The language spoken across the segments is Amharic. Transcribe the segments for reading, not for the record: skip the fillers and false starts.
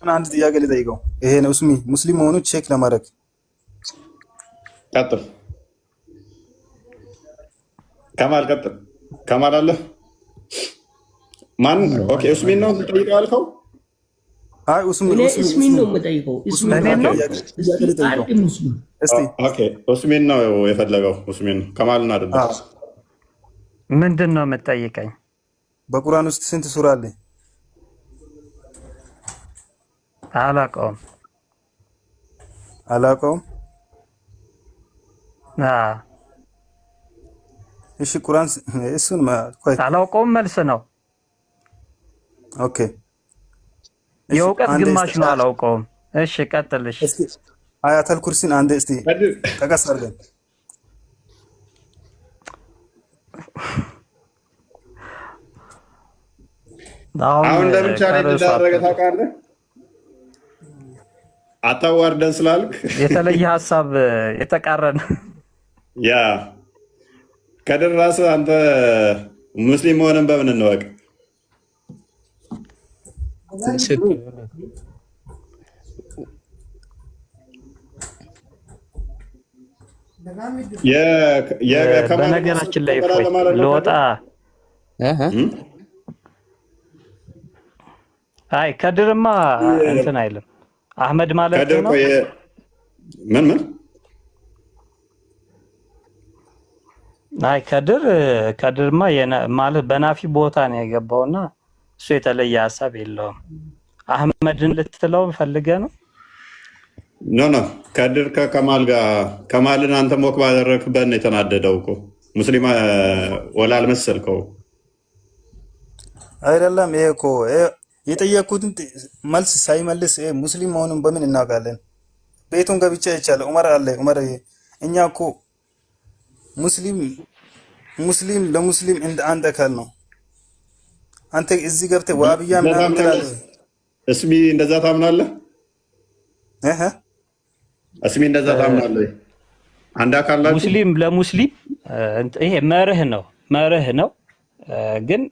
አንድ ጥያቄ ልጠይቀው። ይሄ ነው እስሚ ሙስሊም መሆኑን ቼክ ለማድረግ ቀጥል። ከማል ቀጥል። ከማል አለ ማን? ኦኬ እስሚን ነው የምጠይቀው ያልከው? አይ እስሚን ነው የምጠይቀው። እስሚን ነው የፈለገው። እስሚን ከማልን አይደለም። ምንድን ነው የምጠይቀኝ? በቁርአን ውስጥ ስንት ሱራ አለ? አላውቀውም። እሺ ቁርአን እሱን ቆይ አላውቀውም መልስ ነው። ኦኬ የእውቀት ግማሽ ነው አላውቀውም። እሺ ቀጥልሽ። እስቲ አያተል ኩርሲን አንዴ እስቲ ጠቀስ አድርገን። አሁን ለምን ቻሌንጅ እንዳደረገ ታውቃለህ? አታዋርደን ስላልክ የተለየ ሀሳብ የተቃረነ ያ ከድር ራስህ አንተ ሙስሊም መሆንን በምን እንወቅ? በነገራችን ላይ ለወጣ አይ ከድርማ እንትን አይልም። አህመድ ማለት ነው። ምን አይ ከድርማ ማለት በናፊ ቦታ ነው የገባውና እሱ የተለየ ሀሳብ የለውም። አህመድን ልትለው ፈልገህ ነው? ኖ ከድር ከከማል ጋር ከማልን አንተ ሞክ ባደረግበት ነው የተናደደው እኮ ሙስሊም ወላ አልመሰልከው አይደለም። ይሄ እኮ የጠየኩትን መልስ ሳይመልስ ሙስሊም መሆኑን በምን እናውቃለን? ቤቱን ገብቼ አይቻለሁ። ዑመር አለ። ዑመር እኛ እኮ ሙስሊም ለሙስሊም እንደ አንድ አካል ነው። አንተ እዚህ ገብተህ ዋብያ ምናምን ትላለህ። እስሚ እንደዛ ታምናለህ? እስሚ እንደዛ ታምናለህ? አንድ አካል ናቸው ሙስሊም ለሙስሊም ይሄ መርህ ነው። ግን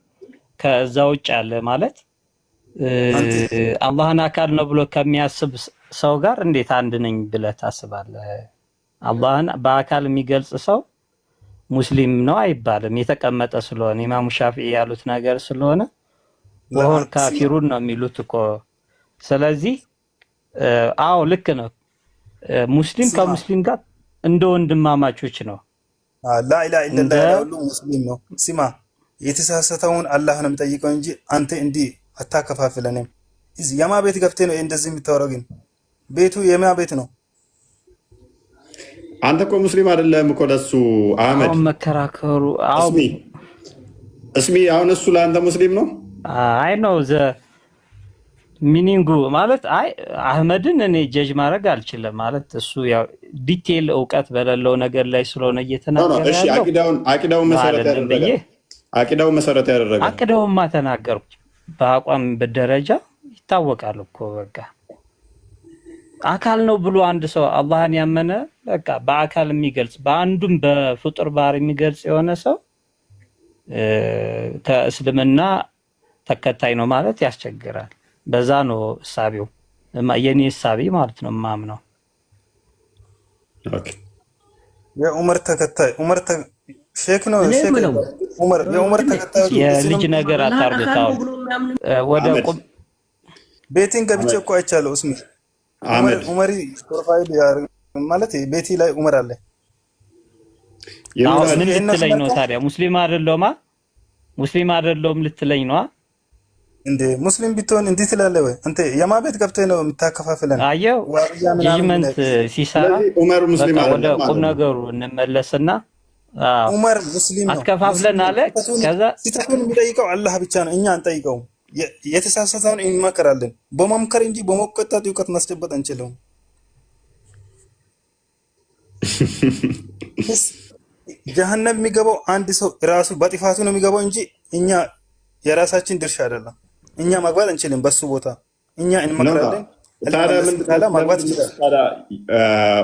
ከዛ ውጭ አለ ማለት አላህን አካል ነው ብሎ ከሚያስብ ሰው ጋር እንዴት አንድ ነኝ ብለህ ታስባለህ? አላህን በአካል የሚገልጽ ሰው ሙስሊም ነው አይባልም። የተቀመጠ ስለሆነ ኢማሙ ሻፊዒ ያሉት ነገር ስለሆነ ወሆል ካፊሩን ነው የሚሉት እኮ። ስለዚህ አዎ ልክ ነው። ሙስሊም ከሙስሊም ጋር እንደ ወንድማማቾች ነው። ላኢላሃ ኢለላህ ሁሉ ሙስሊም ነው። ሲማ የተሳሳተውን አላህ ነው የሚጠይቀው እንጂ አንተ እንዲህ አታከፋፍለንም። እዚህ የማ ቤት ገብተህ ነው እንደዚህ የምታወራው? ግን ቤቱ የማ ቤት ነው? አንተ እኮ ሙስሊም አይደለም እኮ ለሱ አህመድ። አሁን መከራከሩ እስሚ አሁን እሱ ለአንተ ሙስሊም ነው? አይ ነው ሚኒንጉ ማለት አይ አህመድን እኔ ጀጅ ማድረግ አልችልም ማለት እሱ ያው ዲቴል እውቀት በሌለው ነገር ላይ ስለሆነ እየተናገረ ያለው። እሺ አቂዳውን መሰረት ያደረገ አቂዳውማ ተናገርኩ። በአቋም በደረጃ ይታወቃል እኮ በቃ አካል ነው ብሎ አንድ ሰው አላህን ያመነ በቃ በአካል የሚገልጽ በአንዱም በፍጡር ባህር የሚገልጽ የሆነ ሰው ከእስልምና ተከታይ ነው ማለት ያስቸግራል። በዛ ነው እሳቤው የኔ እሳቤ ማለት ነው ማምነው። ኦኬ የዑመር ተከታይ ሼክ ነው። የዑመር ተከታይ የልጅ ነገር አታርጉታው። ወደ ቤቴን ገብቼ እኮ አይቻለሁ። እስሚ ዑመሪ ፕሮፋይል ማለት ቤቲ ላይ ዑመር አለ። ምን ልትለኝ ነው ታዲያ? ሙስሊም አይደለሁም ልትለኝ ነው እንዴ? ሙስሊም ቢትሆን እንዴት ትላለህ ወይ አንተ? የማ ቤት ገብተህ ነው የምታከፋፍለን? አየው ጅመንት ሲሰራ ዑመር ሙስሊም አይደለም። ወደ ቁም ነገሩ እንመለስና ዑመር ሙስሊም ነው አትከፋፍለን አለ። ከዛ ሲተኩን የሚጠይቀው አላህ ብቻ ነው፣ እኛ አንጠይቀውም። የተሳሳተውን እንመከራለን በመምከር እንጂ በመቆጣት እውቀት ማስጨበጥ አንችልም። ጀሃነም የሚገባው አንድ ሰው ራሱ በጥፋቱ ነው የሚገባው እንጂ እኛ የራሳችን ድርሻ አይደለም። እኛ መግባት አንችልም በሱ ቦታ እኛ እንመክራለን። ማግባት ይችላል።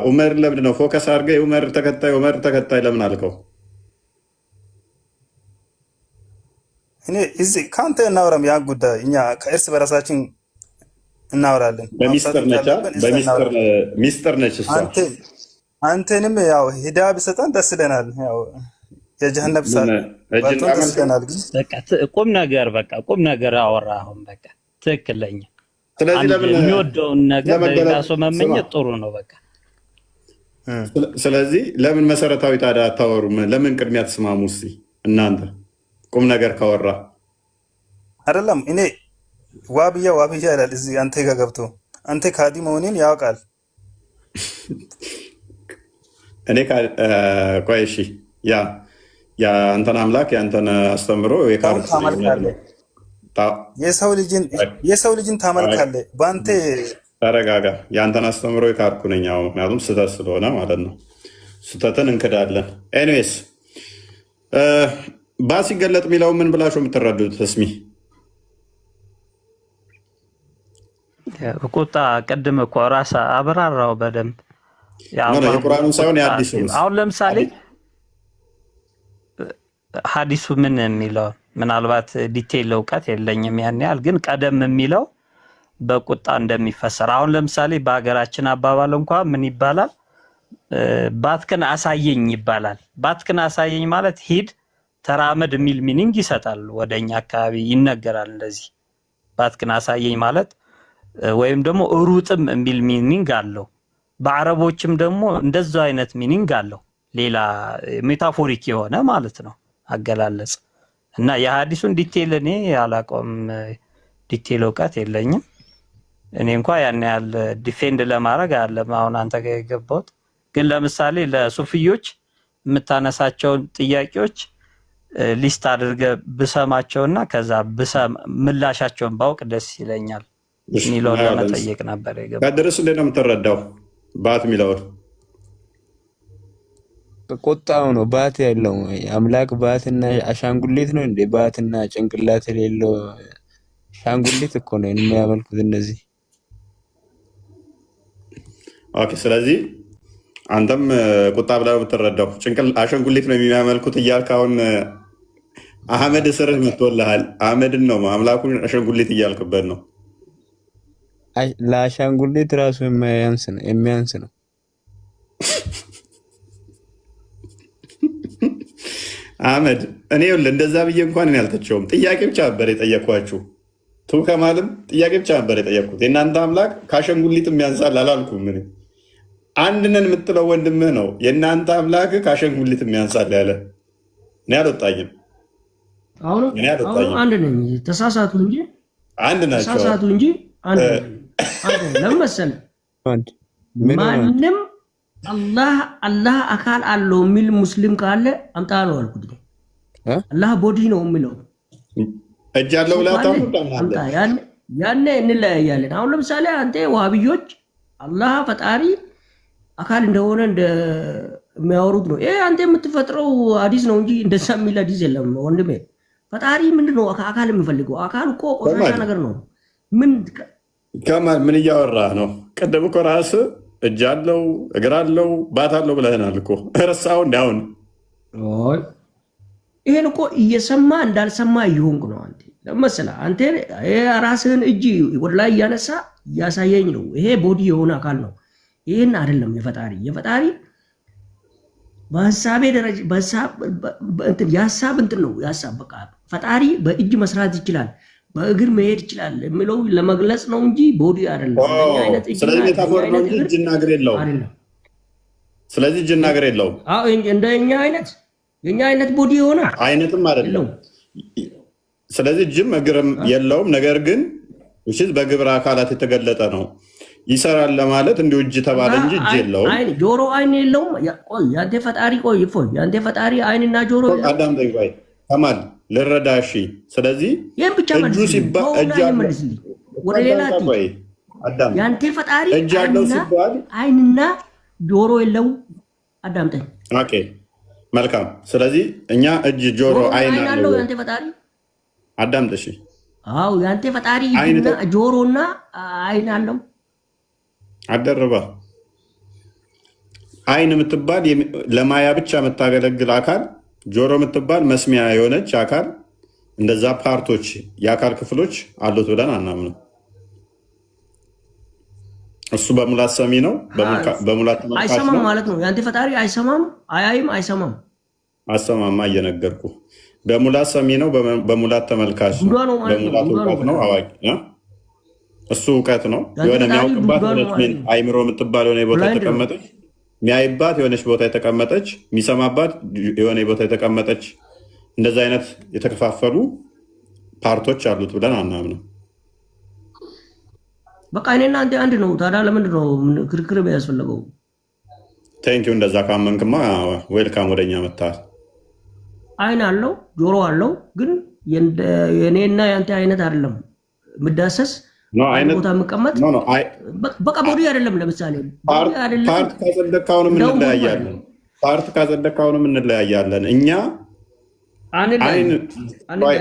ዑመር ለምንድን ነው ፎከስ አድርገህ የዑመር ተከታይ ለምን አልከው? እኔ እዚህ ከአንተ እናወራም ያ ጉዳይ እኛ ከእርስ በራሳችን እናወራለን። በሚስጥር ነች፣ ሚስጥር ነች እሷ። አንተንም ያው ሂዳ ብሰጠን ደስ ይለናል። ያው የጀሃነም ሳል ደስ ይለናል። ግን በቃ ቁም ነገር በቃ ቁም ነገር አወራ። አሁን በቃ ትክክለኛ። ስለዚህ ለምን የሚወደውን ነገር ለሌላ ሰው መመኘት ጥሩ ነው። በቃ ስለዚህ ለምን መሰረታዊ ታዲያ አታወሩም? ለምን ቅድሚያ ተስማሙ? እስኪ እናንተ ቁም ነገር ካወራ አይደለም እኔ ዋብያ ይላል እዚህ አንተ ጋር ገብቶ አንተ ካዲ መሆኔን ያውቃል። እኔ ቆይ እሺ፣ የአንተን አምላክ የአንተን አስተምሮ የሰው ልጅን ታመልካለህ። በአንተ ተረጋጋ። የአንተን አስተምሮ የካርኩ ነኝ፣ ምክንያቱም ስህተት ስለሆነ ማለት ነው። ስህተትን እንክዳለን። ኤኒዌይስ ሲገለጥ የሚለው ምን ብላችሁ የምትረዱት? እስሚ ቁጣ ቅድም እኮ ራስ አብራራው በደንብ የቁርአኑን ሳይሆን የሐዲሱ። አሁን ለምሳሌ ሐዲሱ ምን የሚለው ምናልባት ዲቴይል እውቀት የለኝም ያን ያህል፣ ግን ቀደም የሚለው በቁጣ እንደሚፈሰር አሁን ለምሳሌ በሀገራችን አባባል እንኳን ምን ይባላል? ባትክን አሳየኝ ይባላል። ባትክን አሳየኝ ማለት ሂድ ተራመድ የሚል ሚኒንግ ይሰጣል። ወደኛ አካባቢ ይነገራል እንደዚህ። ባትክን አሳየኝ ማለት ወይም ደግሞ ሩጥም የሚል ሚኒንግ አለው። በአረቦችም ደግሞ እንደዛው አይነት ሚኒንግ አለው። ሌላ ሜታፎሪክ የሆነ ማለት ነው አገላለጽ እና የሐዲሱን ዲቴይል እኔ አላውቀውም። ዲቴይል እውቀት የለኝም። እኔ እንኳን ያን ያህል ዲፌንድ ለማድረግ አለም አሁን አንተ ጋር የገባሁት። ግን ለምሳሌ ለሱፍዮች የምታነሳቸውን ጥያቄዎች ሊስት አድርገህ ብሰማቸውና ከዛ ምላሻቸውን ባውቅ ደስ ይለኛል የሚለውን ለመጠየቅ ነበር የገባሁት። ከድረስ እንዴት ነው የምትረዳው ባት የሚለውን? ቁጣው ነው ባት ያለው አምላክ ባትና አሻንጉሊት ነው እንዴ? ባትና ጭንቅላት የሌለው አሻንጉሊት እኮ ነው የሚያመልኩት እነዚህ። ኦኬ፣ ስለዚህ አንተም ቁጣ ብላ የምትረዳው አሻንጉሊት ነው የሚያመልኩት እያልክ አሁን አህመድ እስርህ መጥቶልሃል። አህመድን ነው አምላኩን አሻንጉሊት እያልክበት ነው። ለአሻንጉሊት ራሱ የሚያንስ ነው። አህመድ እኔ እንደዛ ብዬ እንኳን እኔ አልተቸውም። ጥያቄ ብቻ ነበር የጠየኳችሁ። ቱ ከማልም ጥያቄ ብቻ ነበር የጠየኩት። የእናንተ አምላክ ከአሻንጉሊት የሚያንሳል አላልኩም። ምን አንድ ነን የምትለው ወንድምህ ነው የእናንተ አምላክ ከአሻንጉሊት የሚያንሳል ያለ። እኔ አልወጣኝም። አሁን አንድ ነኝ። ተሳሳቱ እንጂ አንድ ናቸው። ተሳሳቱ እንጂ አንድ ለምን መሰለህ? ማንም አላህ አካል አለው የሚል ሙስሊም ካለ አምጣ ነው አልኩት። አላህ ቦዲ ነው የሚለው እጅ አለው ብላታ ያኔ እንለያያለን። አሁን ለምሳሌ አንተ ዋሃብዮች አላህ ፈጣሪ አካል እንደሆነ እንደሚያወሩት ነው። ይሄ አንተ የምትፈጥረው ሐዲስ ነው እንጂ እንደዛ የሚል ሐዲስ የለም ወንድሜ። ፈጣሪ ምንድነው አካል የሚፈልገው? አካል እኮ ቆሻሻ ነገር ነው። ምን እያወራህ ነው? ቅድም እኮ ራስህ እጅ አለው እግር አለው ባት አለው ብለህናል እኮ ረሳው። እንዳሁን ይሄን እኮ እየሰማ እንዳልሰማ እየሆንኩ ነው። አንተ ለምሳሌ አንተ ራስህን እጅ ወደ ላይ እያነሳ እያሳየኝ ነው። ይሄ ቦዲ የሆነ አካል ነው። ይሄን አይደለም የፈጣሪ በሐሳቤ ደረጃ የሐሳብ እንትን ነው። የሐሳብ በቃ ፈጣሪ በእጅ መስራት ይችላል፣ በእግር መሄድ ይችላል የሚለው ለመግለጽ ነው እንጂ ቦዲ አይደለም። ስለዚህ ሜታፎር ነው እንጂ እጅና እግር የለውም። ስለዚህ እጅና እግር የለውም። እንደኛ አይነት የኛ አይነት ቦዲ የሆነ አይነትም አይደለም። ስለዚህ እጅም እግርም የለውም። ነገር ግን በግብረ አካላት የተገለጠ ነው። ይሰራል ለማለት እንዲሁ እጅ ተባለ እንጂ እጅ የለውም። ጆሮ አይን የለውም። ያንተ ፈጣሪ ያንተ ፈጣሪ አይንና ጆሮ አዳም ጠይቋይ ከማል ልረዳ። እሺ፣ ስለዚህ እጁ ሲባል እጅ ወደ ሌላ አዳም ያንተ ፈጣሪ እጅ ያለው ሲባል አይንና ጆሮ የለውም። አዳምጠኝ። ኦኬ፣ መልካም። ስለዚህ እኛ እጅ፣ ጆሮ፣ አይን አለው ያንተ ፈጣሪ። አዳምጥ። እሺ፣ አዎ፣ ያንተ ፈጣሪ እጅና ጆሮና አይን አለው። አደረባ አይን የምትባል ለማያ ብቻ የምታገለግል አካል፣ ጆሮ የምትባል መስሚያ የሆነች አካል፣ እንደዛ ፓርቶች የአካል ክፍሎች አሉት ብለን አናምንም። እሱ በሙላት ሰሚ ነው፣ በሙላት ተመልካች አይሰማም ነው። ማለት ነው። ያንተ ፈጣሪ አይሰማም፣ አያይም፣ አይሰማም። አሰማማ እየነገርኩ በሙላት ሰሚ ነው፣ በሙላት ተመልካች ነው፣ ዱዳ ነው ማለት ነው። በሙላት ዱዳ ነው እውቀት ነው፣ ማለት ነው። አዋቂ እሱ እውቀት ነው። ያንተ የሆነ ፈጣሪ የሚያውቅባት ዱዳ ነው የሆነች ማለት ነው። አይምሮ የምትባል የሆነ ቦታ ብላይንድ ነው። የተቀመጠች የሚያይባት የሆነች ቦታ የተቀመጠች የሚሰማባት የሆነ ቦታ የተቀመጠች እንደዚ አይነት የተከፋፈሉ ፓርቶች አሉት ብለን አናምንም። በቃ እኔና አንተ አንድ ነው። ታዲያ ለምንድን ነው ክርክር ያስፈለገው? ቴንኪው። እንደዛ ካመንክማ ዌልካም ወደኛ መጥተሃል። አይን አለው ጆሮ አለው፣ ግን የኔና የአንተ አይነት አይደለም። የምዳሰስ አንድ ቦታ የምቀመጥ በቃ ቦዲ አይደለም። ለምሳሌ ቦዲ አይደለም። ፓርት ካጸደቅካውንም እንለያያለን። ፓርት ካጸደቅካውንም እንለያያለን። እኛ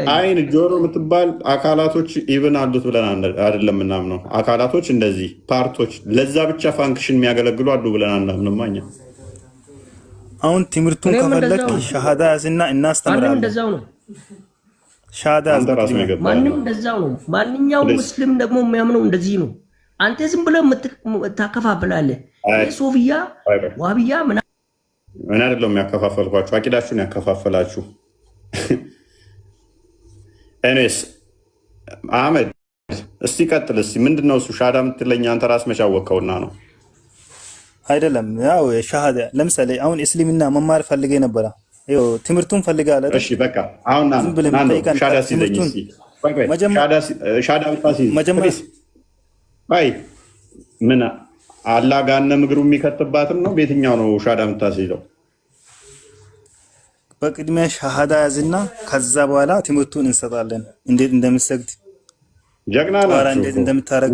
አይን፣ ጆሮ የምትባል አካላቶች ኢቭን አሉት ብለን አይደለም ምናምነው። አካላቶች እንደዚህ ፓርቶች ለዛ ብቻ ፋንክሽን የሚያገለግሉ አሉ ብለን አናምንም። እኛ አሁን ትምህርቱን ከፈለክ ሻሃዳ ያዝና እናስተምራለን። እንደዛው ነው። ሻሃዳ ያዝ። ማንም እንደዛው ነው። ማንኛውም ሙስሊም ደግሞ የሚያምነው እንደዚህ ነው። አንተ ዝም ብለህ ታከፋፍላለህ። ሶፍያ ዋብያ ምን እኔ አይደለም የሚያከፋፈልኳችሁ፣ አቂዳችሁን ያከፋፈላችሁ። ኤኒዌይስ አህመድ እስቲ ቀጥል። እስቲ ምንድነው እሱ ሻሃዳ የምትለኝ? አንተ ራስ መቻወቀውና ነው አይደለም? ያው ሻሃዳ ለምሳሌ አሁን እስልምና መማር ፈልጌ ነበረ። ይኸው ትምህርቱን ፈልጋለሁ። እሺ በቃ አሁን ሻሃዳ ሲዘኝ እስቲ ሻሃዳ ብታሲዝ አይ ምን አላህ ገሃነም እግሩ የሚከትባትን ነው? በየትኛው ነው ሻሃዳ የምታስይዘው? በቅድሚያ ሻሃዳ ያዝና ከዛ በኋላ ትምህርቱን እንሰጣለን። እንዴት እንደምትሰግድ ጀግና ናችሁ። እንዴት እንደምታረግ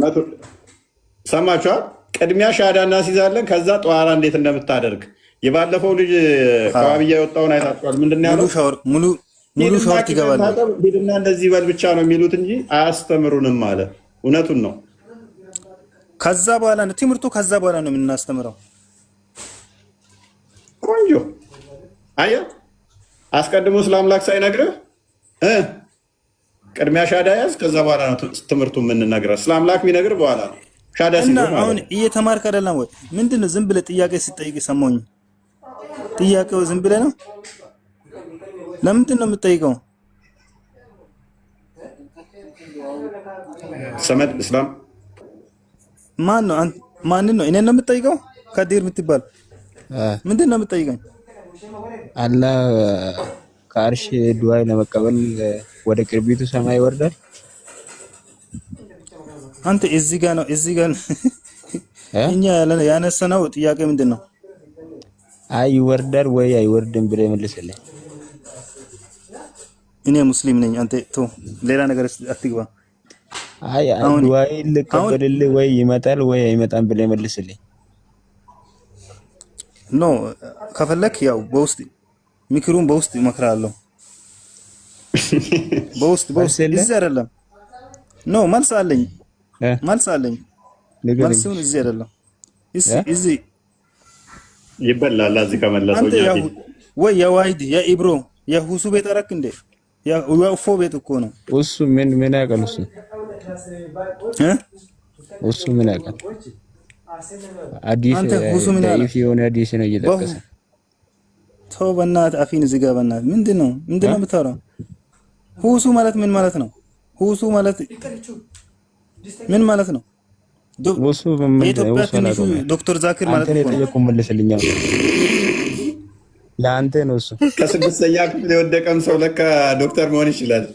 ሰማችኋል? ቅድሚያ ሻሃዳ እናስይዛለን፣ ከዛ ጠዋራ እንዴት እንደምታደርግ። የባለፈው ልጅ ከዋብያ የወጣውን አይታችኋል? ምንድን ያለው? ሙሉ ሻወር ትገባለህ። ሂድና እንደዚህ በል ብቻ ነው የሚሉት እንጂ አያስተምሩንም አለ። እውነቱን ነው። ከዛ በኋላ ነው ትምህርቱ፣ ከዛ በኋላ ነው የምናስተምረው። ቆንጆ አየህ፣ አስቀድሞ ስለ አምላክ ሳይነግርህ ቅድሚያ ሻሃዳ ያዝ፣ ከዛ በኋላ ነው ትምህርቱ የምንነግረህ። ስለ አምላክ ቢነግርህ በኋላ ነው ሻሃዳ ሲሆን። አሁን እየተማርክ አይደለም ወይ? ምንድን ነው ዝም ብለህ ጥያቄ ስጠይቅ ሰማሁኝ። ጥያቄው ዝም ብለህ ነው? ለምንድን ነው የምትጠይቀው? ሰመድ እስላም ማን ነው? ማንን ነው? እኔን ነው የምትጠይቀው? ከዲር የምትባል ምንድን ነው የምትጠይቀኝ? አላህ ከአርሽ ዱዓይ ለመቀበል ወደ ቅርቢቱ ሰማይ ይወርዳል። አንተ እዚህ ጋር ነው እኛ ያነሳነው ጥያቄ ምንድን ነው? አይ ይወርዳል ወይ አይወርድም ብለህ መልስልኝ። እኔ ሙስሊም ነኝ። አንተ ቶ ሌላ ነገር አትግባ። አይ ዱዓይ ልቀበልልህ ወይ ይመጣል ወይ አይመጣም ብለህ መልስልኝ። ኖ ከፈለክ ያው በውስጥ ምክሩን በውስጥ እመክራለሁ። በውስጥ እዚህ አይደለም። ኖ መልስ አለኝ። መልሱን እዚህ አይደለም። እዚህ ይበላል። እዚህ ከመለሰው ወይ የዋሂድ የኢብሮ የሁሱ ቤት አረክ እንዴ? የኡፎ ቤት እኮ ነው። እሱ ምን ያውቃል? እሱ ምን ያውቃል? አዲስ የሆነ አዲስ ነው እየጠቀሰ ተው በእናትህ አፊን ዝጋ በእናትህ። ምንድን ነው የምታወራው? ሁሱ ማለት ምን ማለት ነው? ሁሱ ማለት ምን ማለት ነው? የኢትዮጵያ ትንሹ ዶክተር ዛኪር ማለት ነው። የጠየቁን መልስልኝ። ለአንተ ነው እሱ። ከስድስተኛ ክፍል የወደቀም ሰው ለካ ዶክተር መሆን ይችላል።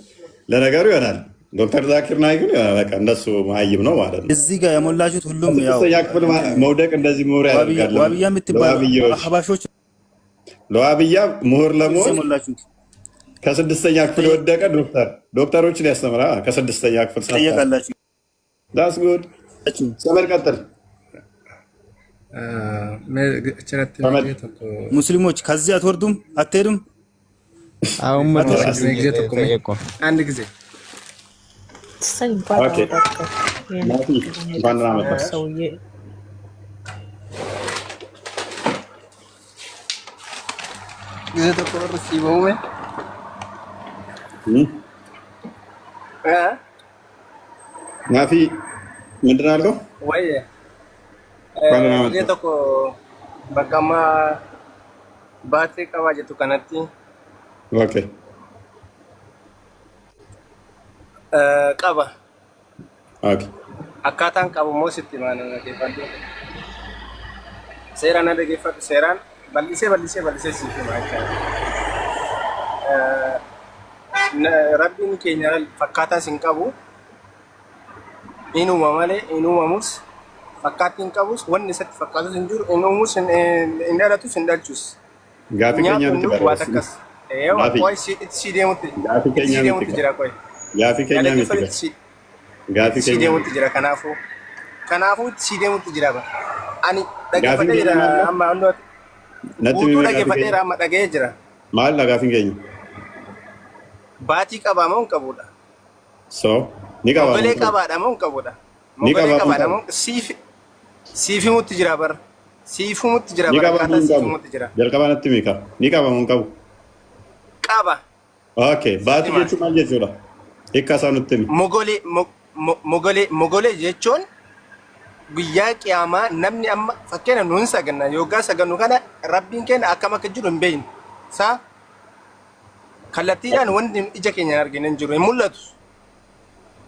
ለነገሩ ይሆናል። ዶክተር ዛኪር ናይክ ግን በቃ እንደሱ መሀይም ነው ማለት ነው። እዚህ ጋር የሞላችሁት ሁሉም ያው ስድስተኛ ክፍል መውደቅ እንደዚህ ምሁር ያደርጋል። ዋብያ የምትባል አህባሾች ለዋብያ ምሁር ለመሆን ከስድስተኛ ክፍል የወደቀ ዶክተሮችን ያስተምራል። ከስድስተኛ ክፍል ትጠየቃላችሁ። ዳስ ጉድ ሰመር ቀጥል። ሙስሊሞች ከዚህ አትወርዱም? አትሄዱም? አሁን አንድ ጊዜ ናፊ ምንድን አልከው? ወይ ቶኮ በቃማ ባቴ ቀባ ጀቱ ከነቲ ኦኬ ቀባ ኦኬ akkaataan qabamoo sitti maana dhaggeeffadhu. Seeraan dhaggeeffadhu. Seeraan bal'isee siif hima jechaadha. Rabbiin keenya fakkaataa sin qabu hin uuma malee hin uumamus fakkaatti hin qabus wanni isatti fakkaatu hin jiru hin uumus hin dhalatus hin dhalchus. Gaafi keenya nuti waan akkas. Itti deemutti jira qoy. Gaafi keenya nuti Gaafi keenya deemutti jira kanaafuu itti deemutti jira ba. Ani dhaggeeffadhee jira amma hundooti. Guutuu dhaggeeffadheera amma dhaga'ee jira. Maal gaafin keenya? Baatii qabaa moo hin qabudha? Ni qabaa. Mogolee qabaadha moo hin qabudha? Mogolee qabaadha moo siifimutti jira bara. Siifimutti jira bara akkaataa siifimutti jira. Jalqabaa natti miika. Ni qaba moo hin qabu? Qaba. Okay, baatii jechuun maal jechuudha? Hiikkaa isaa nutti himi. Mogolee jechuun guyyaa qiyaamaa namni amma fakkeenya nuun saganna yookaan sagannu kana rabbiin keenya akkam akka jiru hin beeknu. Saa kallattiidhaan wanti ija keenyaan arginu hin jiru hin mul'atu.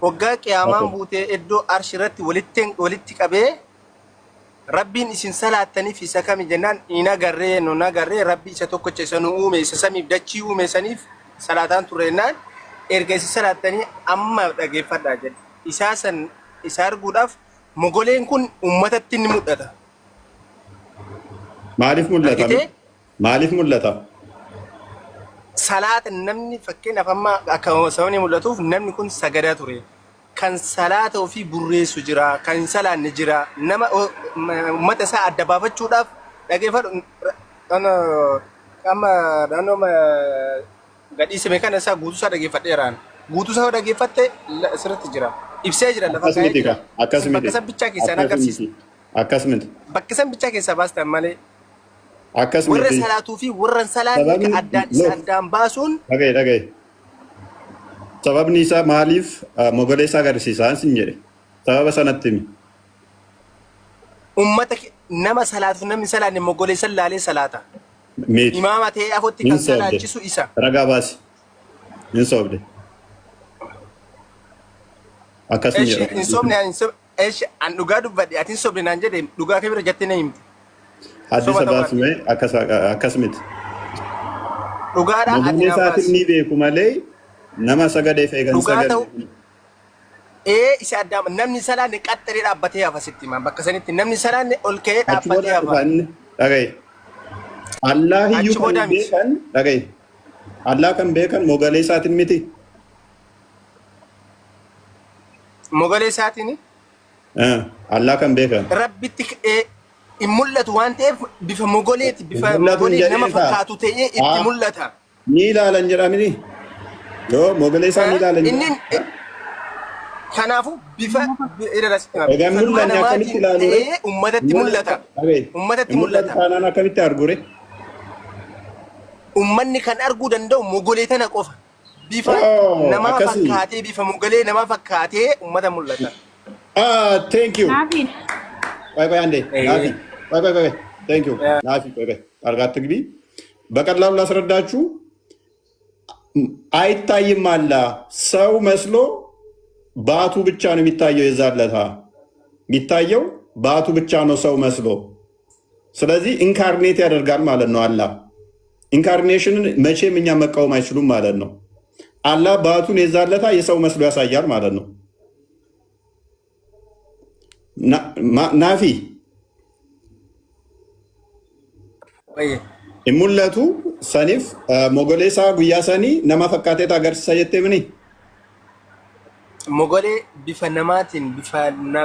Waggaa qiyaamaan buutee iddoo arshirratti walitti qabee rabbiin isin salaattaniif isa kami jennaan hin agarree nun agarree rabbi isa tokkocha isa nu uume isa samiif dachii uume saniif salaataan turennaan erga isa salaattanii amma dhaggeeffadhaa jedhe. Isa arguudhaaf mogoleen kun uummatatti ni mul'ata. Maaliif mul'ata? Maaliif mul'ata? Salaata namni fakkeenyaaf amma akka sabni mul'atuuf namni kun sagadaa ture. Kan salaata ofii burreessu jira, kan salaanni jira. Nama uummata isaa adda baafachuudhaaf dhaggeeffadhu. Amma naannoo gadhiisame kana isaa guutuu isaa dhaggeeffadheeraan. Guutuu isaa dhaggeeffatte sirriitti jira. Ibsee jira lafa kaa'ee. Akkasumiti. Bakka san bichaa keessaa agarsiisa. Akkasumiti. Bakka san bichaa keessaa baastan malee. Akkasumiti. Warra salaatuu fi warra salaanni addaan baasuun. Dhagaye. Sababni isaa maaliif mogolee isaa agarsiisaa sin jedhe? Sababa sanatti himi. Uummata nama salaatu namni salaanni mogolee san laalee salaata. Meeti. Imaama ta'ee afotti kan salaachisu isa. Ragaa baasi. Hin soobde. Akkasuma jedha. Hin soobne an dhugaa dubbadhe ati hin soobne naan jedhe dhugaa kee bira jettee na himti. Haddisa baasume akkasumiti. Dhugaadhaa ati mogolee isaatiin ni beeku malee nama sagadeef eegan sagadee. Isa addaa namni salaanne qaxxaree dhaabbatee hafa sitti himaa bakka sanitti namni salaanne ol ka'ee dhaabbatee hafa. Dhagaye. Allah iyyuu kan beekan dhagaye. Allah kan beekan mogolee isaatiin miti. Mogolee isaatiin? Allah kan beekan. Rabbitti hin mul'atu waan ta'eef bifa mogoleeti bifa mogolee nama fakkaatu ta'ee itti mul'ata. Ni ilaalan jedhamini. Yoo mogolee isaa ni ilaalan jedhamini. Kanaafuu bifa namaatiin ta'ee uummatatti mul'ata. Uummatatti mul'ata. Kanaan akkamitti argure? Uummanni kan arguu danda'u mogolee tana qofa. Bifa nama fakkaatee bifa mogolee nama fakkaatee uummata mul'ata. Thank you. Bye ande. Bye. Thank you. Naafi bye. Argaatti ግቢ በቀላሉ ላስረዳችሁ አይታይም አላ ሰው መስሎ ባቱ ብቻ ነው የሚታየው። የዛለታ የሚታየው ባቱ ብቻ ነው ሰው መስሎ። ስለዚህ ኢንካርኔት ያደርጋል ማለት ነው። አላህ ኢንካርኔሽንን መቼም እኛ መቃወም አይችሉም ማለት ነው። አላህ ባቱን የዛለታ የሰው መስሎ ያሳያል ማለት ነው። ናፊ ሙለቱ ሰኒፍ ሞጎሌሳ ጉያሰኒ ነማ ፈካቴት አገርሲሳ ጀቴ ምኒ mogolee bifa namaatiin bifa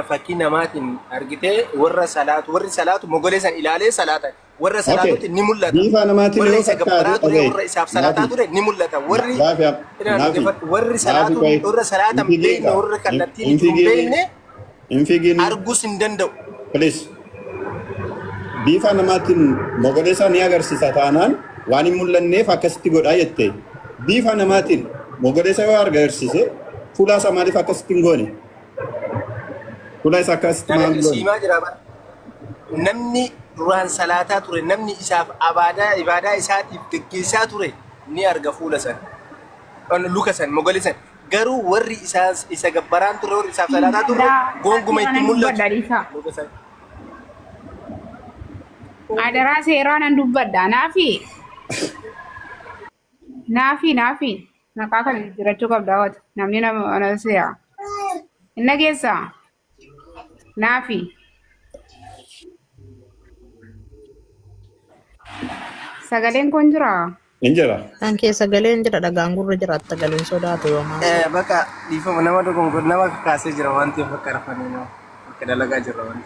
fakkii namaatiin argitee warri salaatu mogolee san ilaalee salaata warra salaatutti ni mul'ata. Bifa namaatiin warra isa gabbaraa ture warra isaaf salaataa ture ni mul'ata. Warri salaatu warra salaatan beekne warra kallattiin hin beekne arguus hin danda'u. Bifa namaatiin mogolee san ni agarsiisa taanaan waan hin mul'anneef akkasitti godhaa jette. Bifa namaatiin mogolee san yoo agarsiise fuula isaa maaliif akkasitti hin goone? Fuula isaa akkasitti maal goone? Siimaa jira bara. Namni duraan salaataa ture, namni isaaf ibaadaa isaatiif gaggeessaa ture ni arga fuula san. Luka san, mogoli san. Garuu warri isa gabbaraan ture, warri isaaf salaataa ture, gonguma itti mul'atu. Adaraa seeraan an dubbadha. Naafi. Maqaa kan jirachuu qabda wata. Namni nama seera. Inna keessa. Naafi. Sagaleen kun jira. Injira. Kan keessa galeen jira dhagaan gurra jira atta galeen sodaatu yoo maal. Bakka dhiifama nama dogongoor nama kaasee jira waan ta'eef akka rafanii nama akka dalagaa jirra waan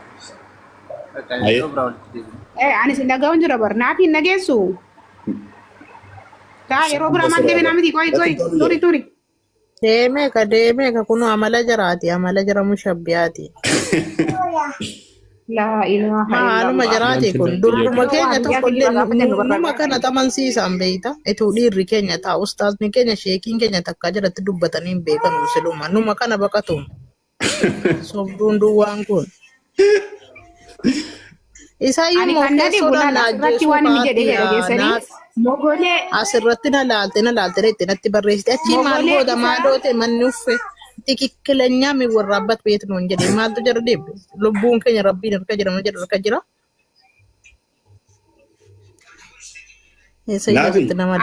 ta'eef. Ani sin dhagahuun jira bar naafi hin dhageessu. Taa yeroo biraa maal deemee namiti turi. Deemee ka kunu amala jiraati amala jira mushabbiyaati. Maaluma jiraati kun duruma keenya tokkollee numa kana tamansiisan beeyta etuu dhiirri keenya taa ustaasni keenya sheekiin keenya takka jiratti dubbatanii hin beekan siluma numa kana baqatu sobduun duwwaan kun. Isaayyuu keessoo asirratti na laalte itti natti barreessite achi maal goote manni uffe tikikkilenyaa mi warraabbat beet nuun jedhe maaltu jira deebbe lubbuun keenya rabbiin harka jira.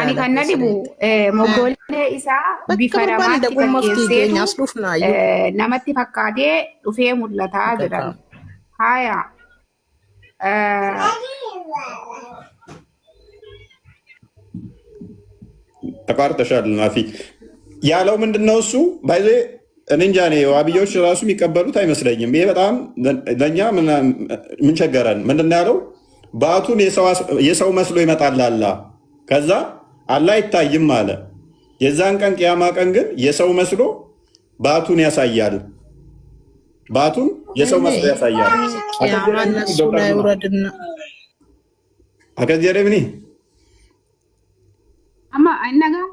Ani kan na dhibu moggoolee isaa bifa namaatti fakkeessee namatti fakkaatee dhufee mul'ataa jedhan. Haya. ተቋርጠሻል ናፊ ያለው ምንድነው? እሱ ባይዘ እኔ እንጃ እኔ ዋብዮች ራሱ የሚቀበሉት አይመስለኝም። ይሄ በጣም ለእኛ ምን ቸገረን? ምንድነው ያለው? ባቱን የሰው መስሎ ይመጣል አላ። ከዛ አላ አይታይም አለ። የዛን ቀን ቅያማ ቀን ግን የሰው መስሎ ባቱን ያሳያል። ባቱን የሰው መስሎ ያሳያል። አከዚህ ደብኒ amma nagaan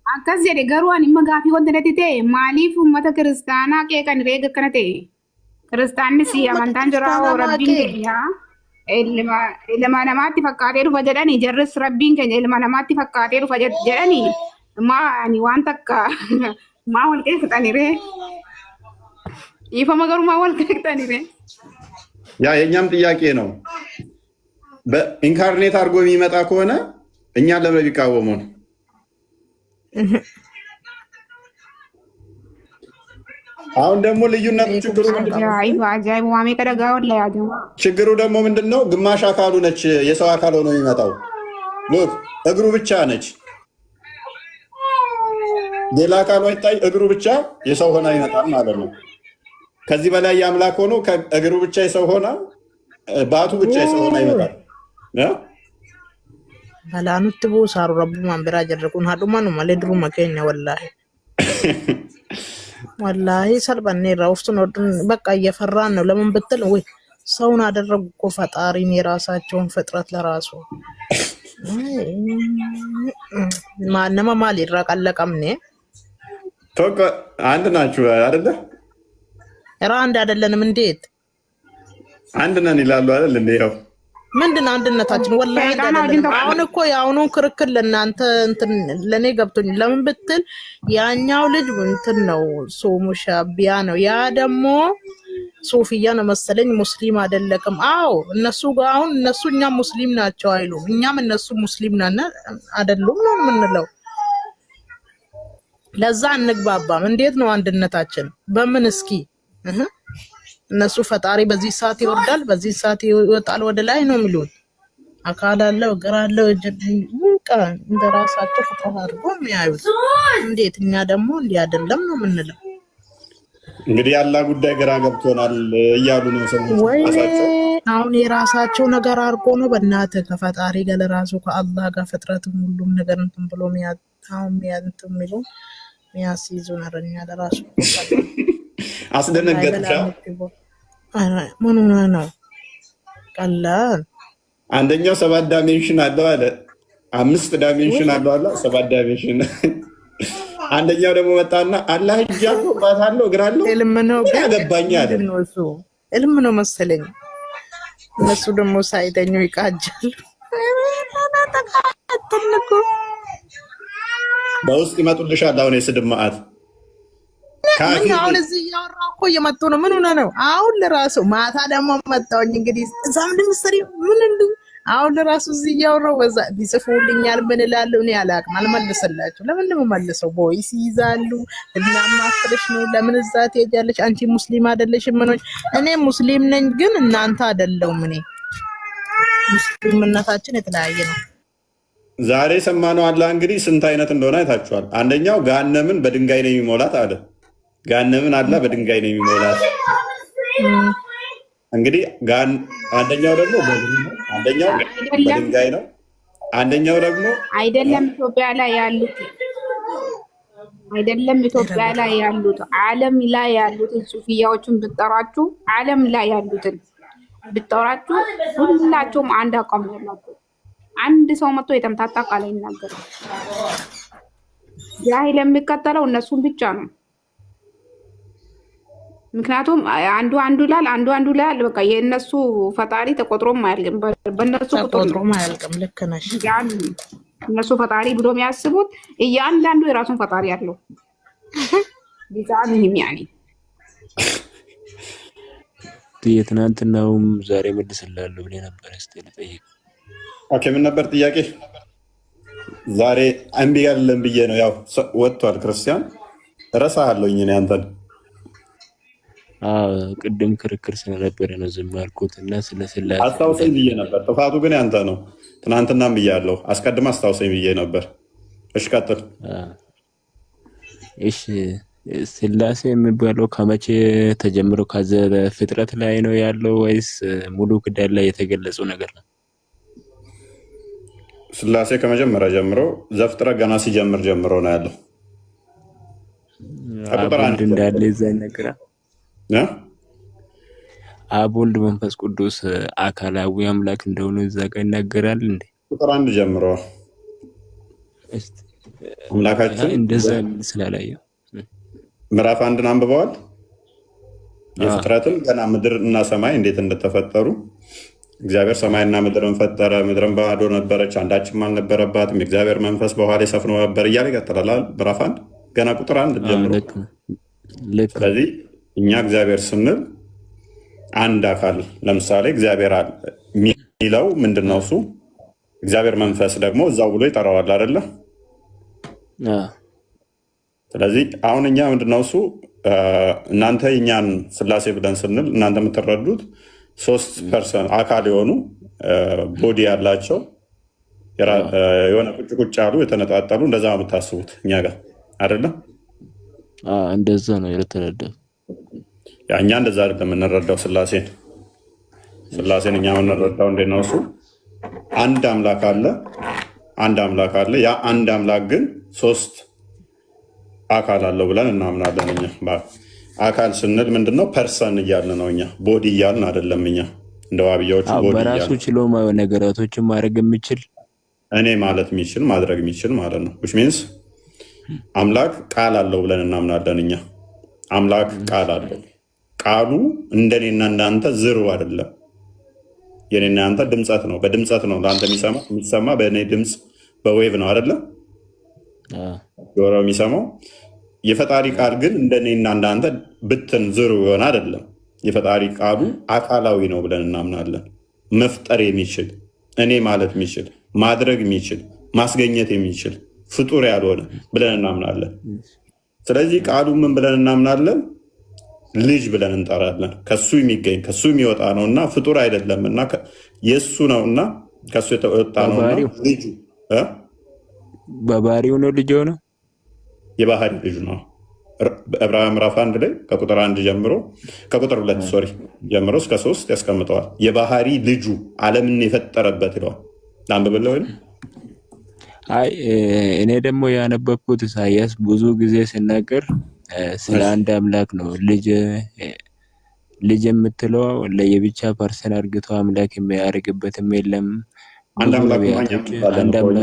akkas jedhe garuu ani imma gaafii wanta natti ta'e maaliif uummata kiristaanaa qeeqan reega akkana ta'e kiristaannis amantaan jira rabbiin keenya ilma namaatti fakkaatee dhufa jedhanii jarris rabbiin keenya ilma namaatti fakkaatee dhufa jedhanii ani waan takka maa wal qeeqxanire ifama garuu maa wal qeeqxanire ያ የኛም ጥያቄ ነው። በኢንካርኔት አድርጎ የሚመጣ ከሆነ እኛን ለምን ቢቃወሙን? አሁን ደግሞ ልዩነቱ ችግሩ ደግሞ ምንድነው? ግማሽ አካሉ ነች የሰው አካል ሆኖ የሚመጣው ሉክ እግሩ ብቻ ነች። ሌላ አካሉ አይታይ፣ እግሩ ብቻ የሰው ሆና ይመጣል ማለት ነው። ከዚህ በላይ የአምላክ ሆኖ እግሩ ብቻ የሰው ሆና ባቱ ብቻ የሰው ሆና ይመጣል። Balaanutti buusaaru rabbumaan biraa jirre kun haadhumaan malee duruma keenya wallaahi salphannee irraa uftuun hodhuun bakka እየፈራን ነው። ለምን ብትል ወይ ሰውን አደረጉ እኮ ፈጣሪን የራሳቸውን ፍጥረት ለራሱ ማንማ ማል ይራቀለቀምኔ ቶክ አንድ ናችሁ አይደለ? ራ አንድ አይደለንም። እንዴት አንድ ነን ይላሉ አይደል? እንደው ምንድን አንድነታችን ወላሂ አይደለም። አሁን እኮ ያውኑ ክርክር ለእናንተ እንትን ለኔ ገብቶኝ ለምን ብትል ያኛው ልጅ እንትን ነው ሱሙሻቢያ ነው፣ ያ ደግሞ ሱፊያ ነው መሰለኝ ሙስሊም አይደለም። አዎ እነሱ ጋር አሁን እነሱ እኛ ሙስሊም ናቸው አይሉም፣ እኛም እነሱ ሙስሊም ነን አይደሉም ነው የምንለው። ለዛ እንግባባም። እንዴት ነው አንድነታችን? በምን እስኪ እነሱ ፈጣሪ በዚህ ሰዓት ይወርዳል በዚህ ሰዓት ይወጣል ወደ ላይ ነው የሚሉት። አካል አለው እግር አለው በቃ እንደራሳቸው ፍጥረት አድርጎ የሚያዩት። እንዴት እኛ ደግሞ እንዲህ አይደለም ነው የምንለው። እንግዲህ ያላ ጉዳይ ግራ ገብቶናል እያሉ ነው ሰዎች። አሁን የራሳቸው ነገር አድርጎ ነው በእናትህ ከፈጣሪ ጋር ለራሱ ከአላህ ጋር ፍጥረትም ሁሉም ነገር እንትን ብሎ የሚሉ የሚያስይዙ ነረኛ ለራሱ አስደነገጥሻ? ምን ሆነ ነው ቀላል። አንደኛው 7 ዳይሜንሽን አለው አለ፣ 5 ዳይሜንሽን አለው አለ፣ 7 ዳይሜንሽን አንደኛው ደግሞ መጣና አላህ እጅ አለው ባት አለው እግር አለው ህልም ነው ምን ግን ያገባኝ አለ። ምንድን ነው እሱ? ህልም ነው መሰለኝ። እነሱ ደግሞ ሳይተኙ ይቃጃሉ። ተነኮ በውስጥ ይመጡልሻል። አሁን የስድብ መዓት ምን አሁን እዚህ እያወራሁ እኮ እየመጡ ነው። ምን ሆነ ነው አሁን ለራሱ ማታ ደግሞ መጣሁኝ። እንግዲህ እዛ ምንድን መሰለኝ ምን እንዱ አሁን ለራሱ እዚህ እያወራሁ በዛ ቢጽፉልኛል ምን እላለሁ እኔ አላውቅም። አልመልስላቸው። ለምን ነው መልሰው ቦይስ ይይዛሉ እና ማፍረሽ ነው። ለምን እዛ ትሄጃለሽ? አንቺ ሙስሊም አይደለሽም? ምኖች እኔ ሙስሊም ነኝ ግን እናንተ አይደለሁም። እኔ ሙስሊምነታችን የተለያየ ነው። ዛሬ ሰማነው። አላህ እንግዲህ ስንት አይነት እንደሆነ አይታችኋል። አንደኛው ገሃነምን በድንጋይ ነው የሚሞላት አለ። ገሃነምን አላህ በድንጋይ ነው የሚሞላት። እንግዲህ አንደኛው ደግሞ አንደኛው በድንጋይ ነው። አንደኛው ደግሞ አይደለም ኢትዮጵያ ላይ ያሉት አይደለም ኢትዮጵያ ላይ ያሉት ዓለም ላይ ያሉትን ሱፊያዎችን ብትጠራችሁ ዓለም ላይ ያሉትን ብትጠራችሁ ሁላቸውም አንድ አቋም ያላቸው። አንድ ሰው መጥቶ የተምታታ ቃል አይናገርም። ጃሂል የሚከተለው እነሱን ብቻ ነው። ምክንያቱም አንዱ ይላል በቃ የእነሱ ፈጣሪ ተቆጥሮም አያልቅም። በእነሱ ተቆጥሮም አያልቅም። ልክ ነሽ። እነሱ ፈጣሪ ብሎ የሚያስቡት እያንዳንዱ የራሱን ፈጣሪ አለው። ቢዛንህም ያኔ የትናንትናውም ዛሬ መልስላለሁ ብለህ ነበር። እስቲ ልጠይቅ። ኦኬ፣ ምን ነበር ጥያቄ? ዛሬ እምቢ ያለን ብዬ ነው። ያው ወጥቷል ክርስቲያን እረሳለሁኝ እኔ አንተን ቅድም ክርክር ስለነበረ ነው ዝም ያልኩት እና ስለ ስላሴ አስታውሰኝ ብዬ ነበር። ጥፋቱ ግን ያንተ ነው። ትናንትናም ብያለሁ። አስቀድም አስታውሰኝ ብዬ ነበር። እሺ ቀጥል። እሺ ስላሴ የሚባለው ከመቼ ተጀምሮ ከዘር ፍጥረት ላይ ነው ያለው ወይስ ሙሉ ክዳን ላይ የተገለጸው ነገር ነው? ስላሴ ከመጀመሪያ ጀምሮ ዘፍጥረት ገና ሲጀምር ጀምሮ ነው ያለው። ከቁጥር አንድ እንዳለ እዛ ይነገራል። አብ ወልድ መንፈስ ቅዱስ አካላዊ አምላክ እንደሆነ እዛ ጋር ይናገራል እንዴ? ቁጥር አንድ ጀምሮ አምላካችን እንደዛ ስላላየው ምዕራፍ አንድን አንብበዋል። የፍጥረትን ገና ምድር እና ሰማይ እንዴት እንደተፈጠሩ እግዚአብሔር ሰማይና ምድርን ፈጠረ። ምድርን ባዶ ነበረች፣ አንዳችም አልነበረባትም፣ የእግዚአብሔር መንፈስ በውኃ ላይ ሰፍኖ ነበር እያለ ይቀጥላል። ምዕራፍ አንድ ገና ቁጥር አንድ ጀምሮ። ስለዚህ እኛ እግዚአብሔር ስንል አንድ አካል ለምሳሌ እግዚአብሔር የሚለው ምንድን ነው? እሱ እግዚአብሔር መንፈስ ደግሞ እዛው ብሎ ይጠራዋል አይደለ? ስለዚህ አሁን እኛ ምንድነው እሱ እናንተ እኛን ስላሴ ብለን ስንል እናንተ የምትረዱት ሶስት ፐርሰን አካል የሆኑ ቦዲ ያላቸው የሆነ ቁጭ ቁጭ ያሉ የተነጣጠሉ እንደዛ የምታስቡት እኛ ጋር አይደለም? እንደዛ ነው የተረዳው። እኛ እንደዛ አይደለም የምንረዳው ስላሴን። ስላሴን እኛ የምንረዳው እንዴት ነው? እሱ አንድ አምላክ አለ። ያ አንድ አምላክ ግን ሶስት አካል አለው ብለን እናምናለን። እኛ አካል ስንል ምንድነው? ፐርሰን እያልን ነው እኛ፣ ቦዲ እያልን አይደለም እኛ እንደ ዋብያዎቹ ቦዲ በራሱ ችሎ ነገራቶችን ማድረግ የሚችል እኔ ማለት የሚችል ማድረግ የሚችል ማለት ነው። which means አምላክ ቃል አለው ብለን እናምናለን እኛ። አምላክ ቃል አለው። ቃሉ እንደኔና እንዳንተ ዝሩ አይደለም። የኔና አንተ ድምጸት ነው። በድምጸት ነው ለአንተ የሚሰማ በእኔ ድምፅ በዌቭ ነው አይደለም ጆሮ የሚሰማው። የፈጣሪ ቃል ግን እንደኔና እንዳንተ ብትን ዝሩ ይሆን አይደለም። የፈጣሪ ቃሉ አካላዊ ነው ብለን እናምናለን። መፍጠር የሚችል እኔ ማለት የሚችል ማድረግ የሚችል ማስገኘት የሚችል ፍጡር ያልሆነ ብለን እናምናለን። ስለዚህ ቃሉ ምን ብለን እናምናለን? ልጅ ብለን እንጠራለን። ከሱ የሚገኝ ከሱ የሚወጣ ነውና ፍጡር አይደለም እና የሱ ነውና ከሱ የተወጣ ነውና ልጁ በባህሪው ነው ልጅ ሆነ የባህሪ ልጅ ነው። ዕብራውያን ምዕራፍ 1 ላይ ከቁጥር 1 ጀምሮ ከቁጥር 2 ጀምሮ እስከ 3 ያስቀምጠዋል። የባህሪ ልጁ ዓለምን የፈጠረበት ይለዋል። ላንብብልህ ወይ? አይ እኔ ደግሞ ያነበብኩት ኢሳያስ ብዙ ጊዜ ሲናገር ስለ አንድ አምላክ ነው። ልጅ የምትለው ለየብቻ ፐርሰን አርግቶ አምላክ የሚያደርግበትም የለም። አንድ አምላክ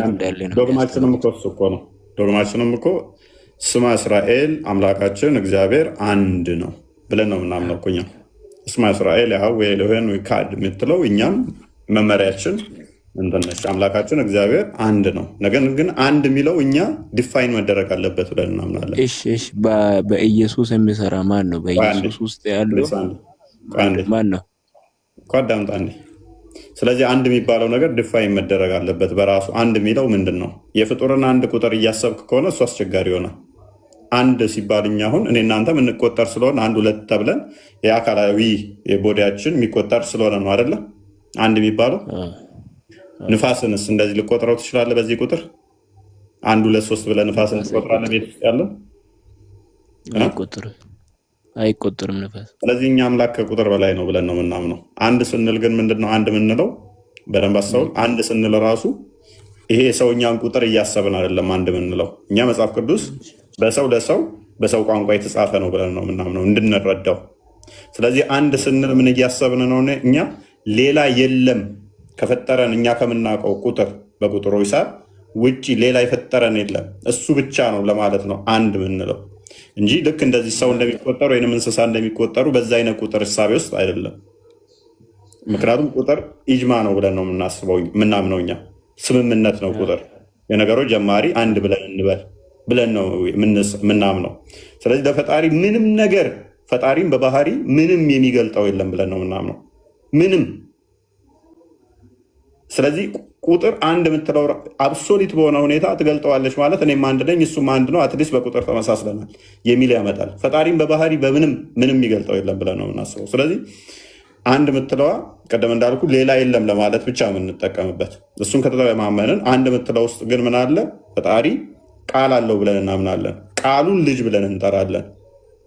እንዳለ ነው። ዶግማችንም እኮ እሱ እኮ ነው። ዶግማችንም እኮ ስማ እስራኤል አምላካችን እግዚአብሔር አንድ ነው ብለን ነው ምናምነው እኮ እኛ። ስማ እስራኤል ያህዌ ኤሎሄን ኢካድ የምትለው እኛም መመሪያችን እንትነች አምላካችን እግዚአብሔር አንድ ነው። ነገር ግን አንድ የሚለው እኛ ዲፋይን መደረግ አለበት ብለን እናምናለን። እሺ በኢየሱስ የሚሰራ ማን ነው? በኢየሱስ ውስጥ ያለው ማን ነው? ቋዳምጣኔ። ስለዚህ አንድ የሚባለው ነገር ዲፋይን መደረግ አለበት በራሱ። አንድ የሚለው ምንድን ነው? የፍጡርን አንድ ቁጥር እያሰብክ ከሆነ እሱ አስቸጋሪ ይሆናል። አንድ ሲባል እኛ አሁን እኔ እናንተ የምንቆጠር ስለሆነ አንድ ሁለት ተብለን የአካላዊ የቦዲያችን የሚቆጠር ስለሆነ ነው አይደለ? አንድ የሚባለው ንፋስንስ እንደዚህ ልቆጥረው ትችላለህ? በዚህ ቁጥር 1 2 3 ብለህ ንፋስን ትቆጥራለህ? ቤት ውስጥ ያለው አይቆጥርም ንፋስ። ስለዚህ እኛ አምላክ ከቁጥር በላይ ነው ብለን ነው የምናምነው። አንድ ስንል ግን ምንድነው አንድ የምንለው? በደንብ አስተውል። አንድ ስንል ራሱ ይሄ የሰውኛን ቁጥር እያሰብን አይደለም አንድ የምንለው። እኛ መጽሐፍ ቅዱስ በሰው ለሰው በሰው ቋንቋ የተጻፈ ነው ብለን ነው የምናምነው እንድንረዳው። ስለዚህ አንድ ስንል ምን እያሰብን ነው? እኛ ሌላ የለም ከፈጠረን እኛ ከምናውቀው ቁጥር በቁጥሩ ሂሳብ ውጭ ሌላ የፈጠረን የለም፣ እሱ ብቻ ነው ለማለት ነው አንድ ምንለው እንጂ ልክ እንደዚህ ሰው እንደሚቆጠሩ ወይም እንስሳ እንደሚቆጠሩ በዛ አይነት ቁጥር እሳቤ ውስጥ አይደለም። ምክንያቱም ቁጥር ኢጅማ ነው ብለን ነው የምናምነው እኛ። ስምምነት ነው ቁጥር፣ የነገሮች ጀማሪ አንድ ብለን እንበል ብለን ነው የምናምነው። ስለዚህ ለፈጣሪ ምንም ነገር ፈጣሪም በባህሪ ምንም የሚገልጠው የለም ብለን ነው የምናምነው ምንም። ስለዚህ ቁጥር አንድ የምትለው አብሶሊት በሆነ ሁኔታ ትገልጠዋለች ማለት እኔም አንድ ነኝ እሱም አንድ ነው፣ አትሊስት በቁጥር ተመሳስለናል የሚል ያመጣል። ፈጣሪም በባህሪ በምንም የሚገልጠው የለም ብለን ነው የምናስበው። ስለዚህ አንድ የምትለዋ ቀደም እንዳልኩ ሌላ የለም ለማለት ብቻ የምንጠቀምበት። እሱን ከተማመንን አንድ የምትለው ውስጥ ግን ምን አለ? ፈጣሪ ቃል አለው ብለን እናምናለን። ቃሉን ልጅ ብለን እንጠራለን።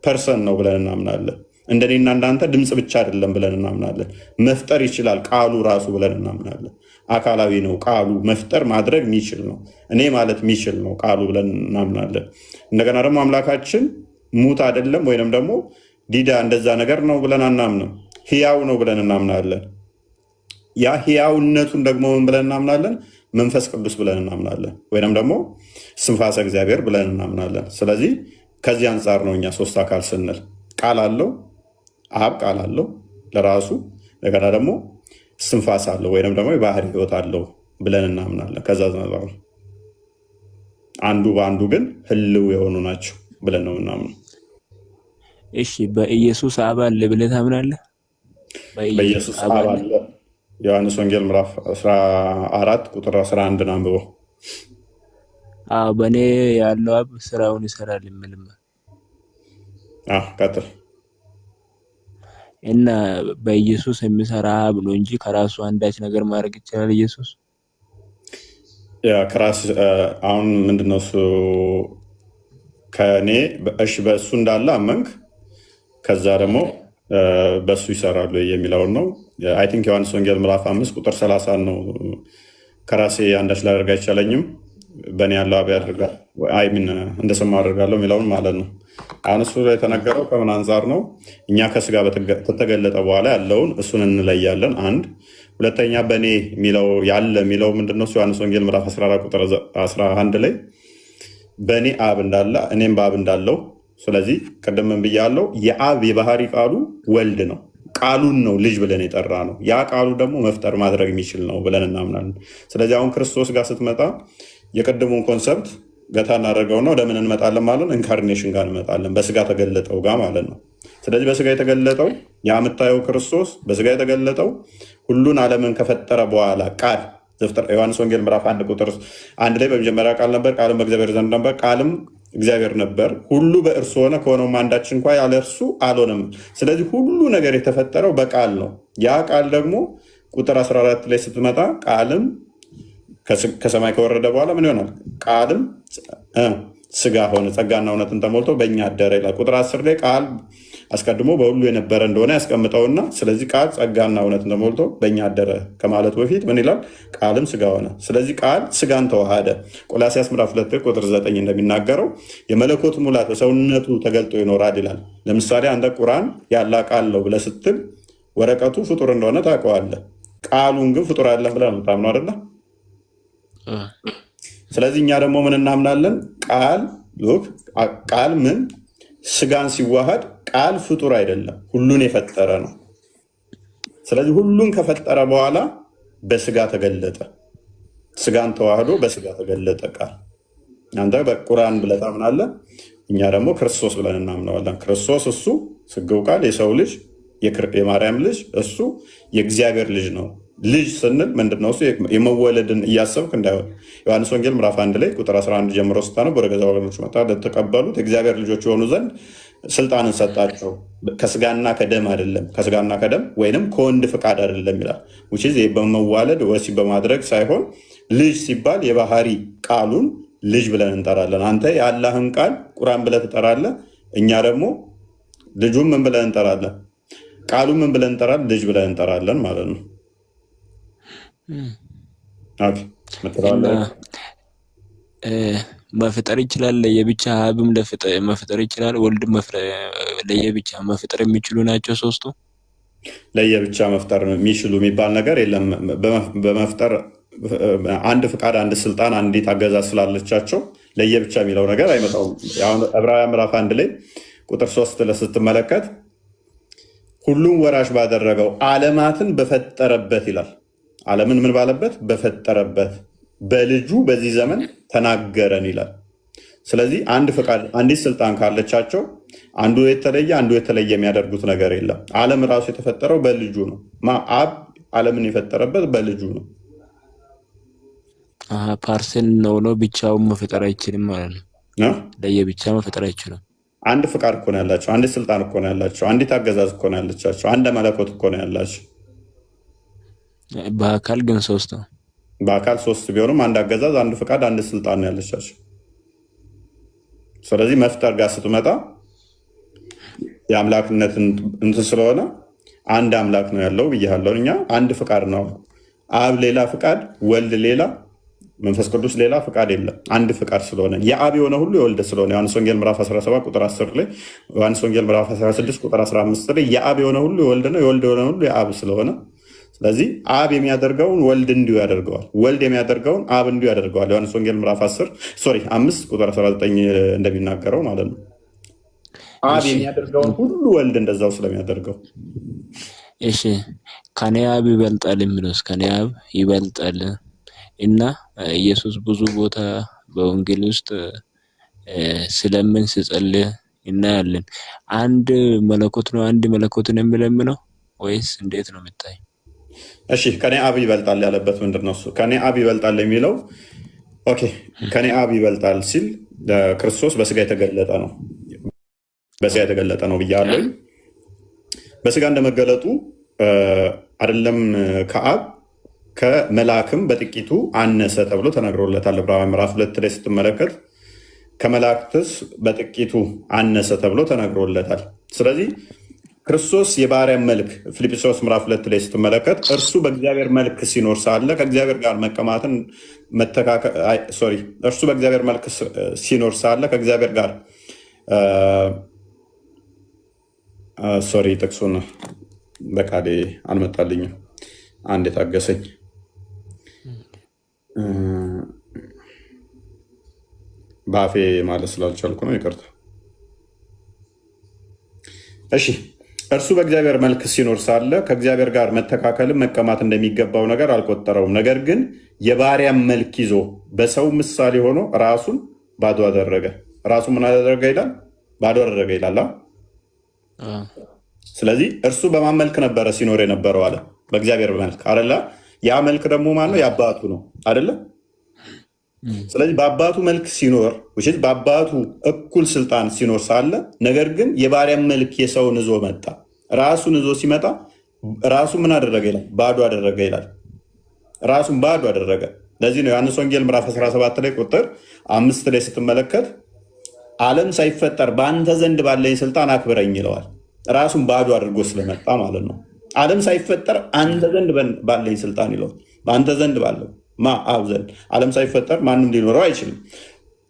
ፐርሰን ነው ብለን እናምናለን። እንደኔና እንዳንተ ድምፅ ብቻ አይደለም ብለን እናምናለን። መፍጠር ይችላል ቃሉ ራሱ ብለን እናምናለን። አካላዊ ነው ቃሉ፣ መፍጠር ማድረግ የሚችል ነው፣ እኔ ማለት የሚችል ነው ቃሉ ብለን እናምናለን። እንደገና ደግሞ አምላካችን ሙት አይደለም ወይንም ደግሞ ዲዳ እንደዛ ነገር ነው ብለን አናምንም። ህያው ነው ብለን እናምናለን። ያ ህያውነቱን ደግሞ ምን ብለን እናምናለን? መንፈስ ቅዱስ ብለን እናምናለን፣ ወይንም ደግሞ ስንፋሰ እግዚአብሔር ብለን እናምናለን። ስለዚህ ከዚህ አንጻር ነው እኛ ሶስት አካል ስንል ቃል አለው፣ አብ ቃል አለው ለራሱ፣ እንደገና ደግሞ ስንፋስ አለው ወይም ደግሞ የባህሪ ህይወት አለው ብለን እናምናለን። ከዛ ዘመራ አንዱ በአንዱ ግን ህልው የሆኑ ናቸው ብለን ነው እናምነው። እሺ በኢየሱስ አብ አለ ብለህ ታምናለህ? በኢየሱስ አብ አለ። ዮሐንስ ወንጌል ምዕራፍ 14 ቁጥር 11 አንብበው። በእኔ ያለው አብ ስራውን ይሰራል የሚልም ቀጥል። እና በኢየሱስ የሚሰራ አብ ነው እንጂ ከራሱ አንዳች ነገር ማድረግ ይችላል ኢየሱስ? ከራስ አሁን ምንድነው እሱ ከእኔ በእሱ እንዳለ አመንክ፣ ከዛ ደግሞ በእሱ ይሰራሉ የሚለውን ነው። አይ ቲንክ ዮሐንስ ወንጌል ምዕራፍ 5 ቁጥር 30 ነው። ከራሴ አንዳች ላደርግ አይቻለኝም፣ በእኔ ያለው አብ ያደርጋል፣ እንደሰማሁ አደርጋለሁ የሚለውን ማለት ነው። አሁን እሱ የተነገረው ከምን አንጻር ነው? እኛ ከስጋ ከተገለጠ በኋላ ያለውን እሱን እንለያለን። አንድ ሁለተኛ በእኔ ያለ የሚለው ምንድነው? ዮሐንስ ወንጌል ምዕራፍ 14 ቁጥር 11 ላይ በእኔ አብ እንዳለ እኔም በአብ እንዳለው። ስለዚህ ቅድም ብያለሁ፣ የአብ የባህሪ ቃሉ ወልድ ነው። ቃሉን ነው ልጅ ብለን የጠራ ነው። ያ ቃሉ ደግሞ መፍጠር ማድረግ የሚችል ነው ብለን እናምናለን። ስለዚህ አሁን ክርስቶስ ጋር ስትመጣ የቅድሙን ኮንሰፕት ገታ እናደርገውና ወደ ምን እንመጣለን ማለት ነው? ኢንካርኔሽን ጋር እንመጣለን፣ በስጋ ተገለጠው ጋር ማለት ነው። ስለዚህ በስጋ የተገለጠው ያ የምታየው ክርስቶስ በስጋ የተገለጠው ሁሉን ዓለምን ከፈጠረ በኋላ ቃል ዮሐንስ ወንጌል ምዕራፍ 1 ቁጥር 1 ላይ በመጀመሪያ ቃል ነበር፣ ቃልም በእግዚአብሔር ዘንድ ነበር፣ ቃልም እግዚአብሔር ነበር፣ ሁሉ በእርሱ ሆነ፣ ከሆነውም አንዳች እንኳ ያለ እርሱ አልሆነም። ስለዚህ ሁሉ ነገር የተፈጠረው በቃል ነው። ያ ቃል ደግሞ ቁጥር 14 ላይ ስትመጣ ቃልም ከሰማይ ከወረደ በኋላ ምን ይሆናል? ቃልም ስጋ ሆነ፣ ጸጋና እውነትን ተሞልቶ በእኛ አደረ ይላል። ቁጥር 10 ላይ ቃል አስቀድሞ በሁሉ የነበረ እንደሆነ ያስቀምጠውና ስለዚህ ቃል ጸጋና እውነትን ተሞልቶ በእኛ አደረ ከማለቱ በፊት ምን ይላል? ቃልም ስጋ ሆነ። ስለዚህ ቃል ስጋን ተዋሃደ። ቆላስይስ ምዕራፍ 2 ቁጥር 9 እንደሚናገረው የመለኮት ሙላት በሰውነቱ ተገልጦ ይኖራል ይላል። ለምሳሌ አንተ ቁርአን ያለ ቃል ነው ብለህ ስትል ወረቀቱ ፍጡር እንደሆነ ታውቀዋለህ። ቃሉን ግን ፍጡር አለ ብለህ ነው የምታምነው አይደለ? ስለዚህ እኛ ደግሞ ምን እናምናለን? ቃል ቃል ምን ስጋን ሲዋሃድ ቃል ፍጡር አይደለም፣ ሁሉን የፈጠረ ነው። ስለዚህ ሁሉን ከፈጠረ በኋላ በስጋ ተገለጠ። ስጋን ተዋህዶ በስጋ ተገለጠ ቃል። አንተ በቁርአን ብለህ ታምናለህ፣ እኛ ደግሞ ክርስቶስ ብለን እናምነዋለን። ክርስቶስ እሱ ስግው ቃል የሰው ልጅ የማርያም ልጅ እሱ የእግዚአብሔር ልጅ ነው። ልጅ ስንል ምንድነው? እሱ የመወለድን እያሰብክ እንዳይሆን ዮሐንስ ወንጌል ምዕራፍ 1 ላይ ቁጥር 11 ጀምሮ ስታነብ ወደ ገዛ ወገኖች መጣ ለተቀበሉት የእግዚአብሔር ልጆች የሆኑ ዘንድ ስልጣንን ሰጣቸው። ከስጋና ከደም አይደለም፣ ከስጋና ከደም ወይንም ከወንድ ፍቃድ አይደለም ይላል። በመዋለድ ወሲብ በማድረግ ሳይሆን ልጅ ሲባል የባህሪ ቃሉን ልጅ ብለን እንጠራለን። አንተ የአላህን ቃል ቁርአን ብለህ ትጠራለህ፣ እኛ ደግሞ ልጁን ምን ብለን እንጠራለን? ቃሉን ምን ብለን እንጠራለን? ልጅ ብለን እንጠራለን ማለት ነው። መፍጠር ይችላል ለየብቻ፣ አብም መፍጠር ይችላል፣ ወልድም ለየብቻ መፍጠር የሚችሉ ናቸው ሶስቱ። ለየብቻ መፍጠር የሚችሉ የሚባል ነገር የለም። በመፍጠር አንድ ፍቃድ፣ አንድ ስልጣን፣ አንዲት አገዛዝ ስላለቻቸው ለየብቻ የሚለው ነገር አይመጣውም። ዕብራውያን ምዕራፍ 1 ላይ ቁጥር 3 ላይ ስትመለከት ሁሉም ወራሽ ባደረገው ዓለማትን በፈጠረበት ይላል። ዓለምን ምን ባለበት? በፈጠረበት በልጁ በዚህ ዘመን ተናገረን ይላል። ስለዚህ አንድ ፍቃድ፣ አንዲት ስልጣን ካለቻቸው አንዱ የተለየ የሚያደርጉት ነገር የለም። ዓለም ራሱ የተፈጠረው በልጁ ነው። አብ ዓለምን የፈጠረበት በልጁ ነው። ፓርሰን ነው ብቻውን መፍጠር አይችልም ማለት ነው። ለየብቻ መፍጠር አይችልም። አንድ ፍቃድ እኮ ነው ያላቸው፣ አንድ ስልጣን እኮ ነው ያላቸው፣ አንዲት አገዛዝ እኮ ነው ያለቻቸው፣ አንድ መለኮት እኮ ነው ያላቸው። በአካል ግን ሶስት ነው። በአካል ሶስት ቢሆኑም አንድ አገዛዝ፣ አንድ ፍቃድ፣ አንድ ስልጣን ነው ያለቻቸው። ስለዚህ መፍጠር ጋር ስትመጣ የአምላክነትን እንትን ስለሆነ አንድ አምላክ ነው ያለው ብያለሁ። እኛ አንድ ፍቃድ ነው፣ አብ ሌላ ፍቃድ፣ ወልድ ሌላ፣ መንፈስ ቅዱስ ሌላ ፍቃድ የለም። አንድ ፍቃድ ስለሆነ የአብ የሆነ ሁሉ የወልድ ስለሆነ ዮሐንስ ወንጌል ምዕራፍ 17 ቁጥር 10 ላይ፣ ዮሐንስ ወንጌል ምዕራፍ 16 ቁጥር 15 ላይ የአብ የሆነ ሁሉ የወልድ ነው፣ የወልድ የሆነ ሁሉ የአብ ስለሆነ ስለዚህ አብ የሚያደርገውን ወልድ እንዲሁ ያደርገዋል፣ ወልድ የሚያደርገውን አብ እንዲሁ ያደርገዋል። ዮሐንስ ወንጌል ምዕራፍ 5 ቁጥር 19 እንደሚናገረው ማለት ነው። አብ የሚያደርገውን ሁሉ ወልድ እንደዛው ስለሚያደርገው። እሺ ከኔ አብ ይበልጣል የሚለውስ ከኔ አብ ይበልጣል እና ኢየሱስ ብዙ ቦታ በወንጌል ውስጥ ስለምን ሲጸልይ እናያለን። አንድ መለኮት ነው አንድ መለኮትን የሚለምነው ወይስ እንዴት ነው የምታይ? እሺ ከኔ አብ ይበልጣል ያለበት ምንድን ነው? እሱ ከኔ አብ ይበልጣል የሚለው ኦኬ፣ ከኔ አብ ይበልጣል ሲል ክርስቶስ በስጋ የተገለጠ ነው፣ በስጋ የተገለጠ ነው ብያለሁ። በስጋ እንደመገለጡ አይደለም ከአብ ከመላክም በጥቂቱ አነሰ ተብሎ ተነግሮለታል። ዕብራውያን ምዕራፍ 2 ላይ ስትመለከት ከመላእክትስ በጥቂቱ አነሰ ተብሎ ተነግሮለታል። ስለዚህ ክርስቶስ የባሪያ መልክ ፊልጵስዩስ ምዕራፍ 2 ላይ ስትመለከት እርሱ በእግዚአብሔር መልክ ሲኖር ሳለ ከእግዚአብሔር ጋር መቀማትን እርሱ በእግዚአብሔር መልክ ሲኖር ሳለ ከእግዚአብሔር ጋር ጥቅሱን በቃሌ አልመጣልኝም፣ አንድ የታገሰኝ በአፌ ማለት ስላልቻልኩ ነው፣ ይቅርታ። እሺ እርሱ በእግዚአብሔር መልክ ሲኖር ሳለ ከእግዚአብሔር ጋር መተካከልም መቀማት እንደሚገባው ነገር አልቆጠረውም። ነገር ግን የባሪያን መልክ ይዞ በሰው ምሳሌ ሆኖ ራሱን ባዶ አደረገ። ራሱ ምን አደረገ ይላል? ባዶ አደረገ ይላል። ስለዚህ እርሱ በማን መልክ ነበረ ሲኖር የነበረው አለ? በእግዚአብሔር መልክ አይደለ? ያ መልክ ደግሞ ማነው? የአባቱ ነው አይደለ? ስለዚህ በአባቱ መልክ ሲኖር በአባቱ እኩል ስልጣን ሲኖር ሳለ ነገር ግን የባሪያን መልክ የሰውን ይዞ መጣ። ራሱን ይዞ ሲመጣ ራሱ ምን አደረገ ይላል? ባዶ አደረገ ይላል። ራሱን ባዶ አደረገ። ለዚህ ነው ዮሐንስ ወንጌል ምዕራፍ 17 ላይ ቁጥር 5 ላይ ስትመለከት ዓለም ሳይፈጠር በአንተ ዘንድ ባለኝ ስልጣን አክብረኝ ይለዋል። ራሱን ባዶ አድርጎ ስለመጣ ማለት ነው። ዓለም ሳይፈጠር አንተ ዘንድ ባለኝ ስልጣን ይለዋል። በአንተ ዘንድ ባለው አብ ዘንድ ዓለም ሳይፈጠር ማንም ሊኖረው አይችልም።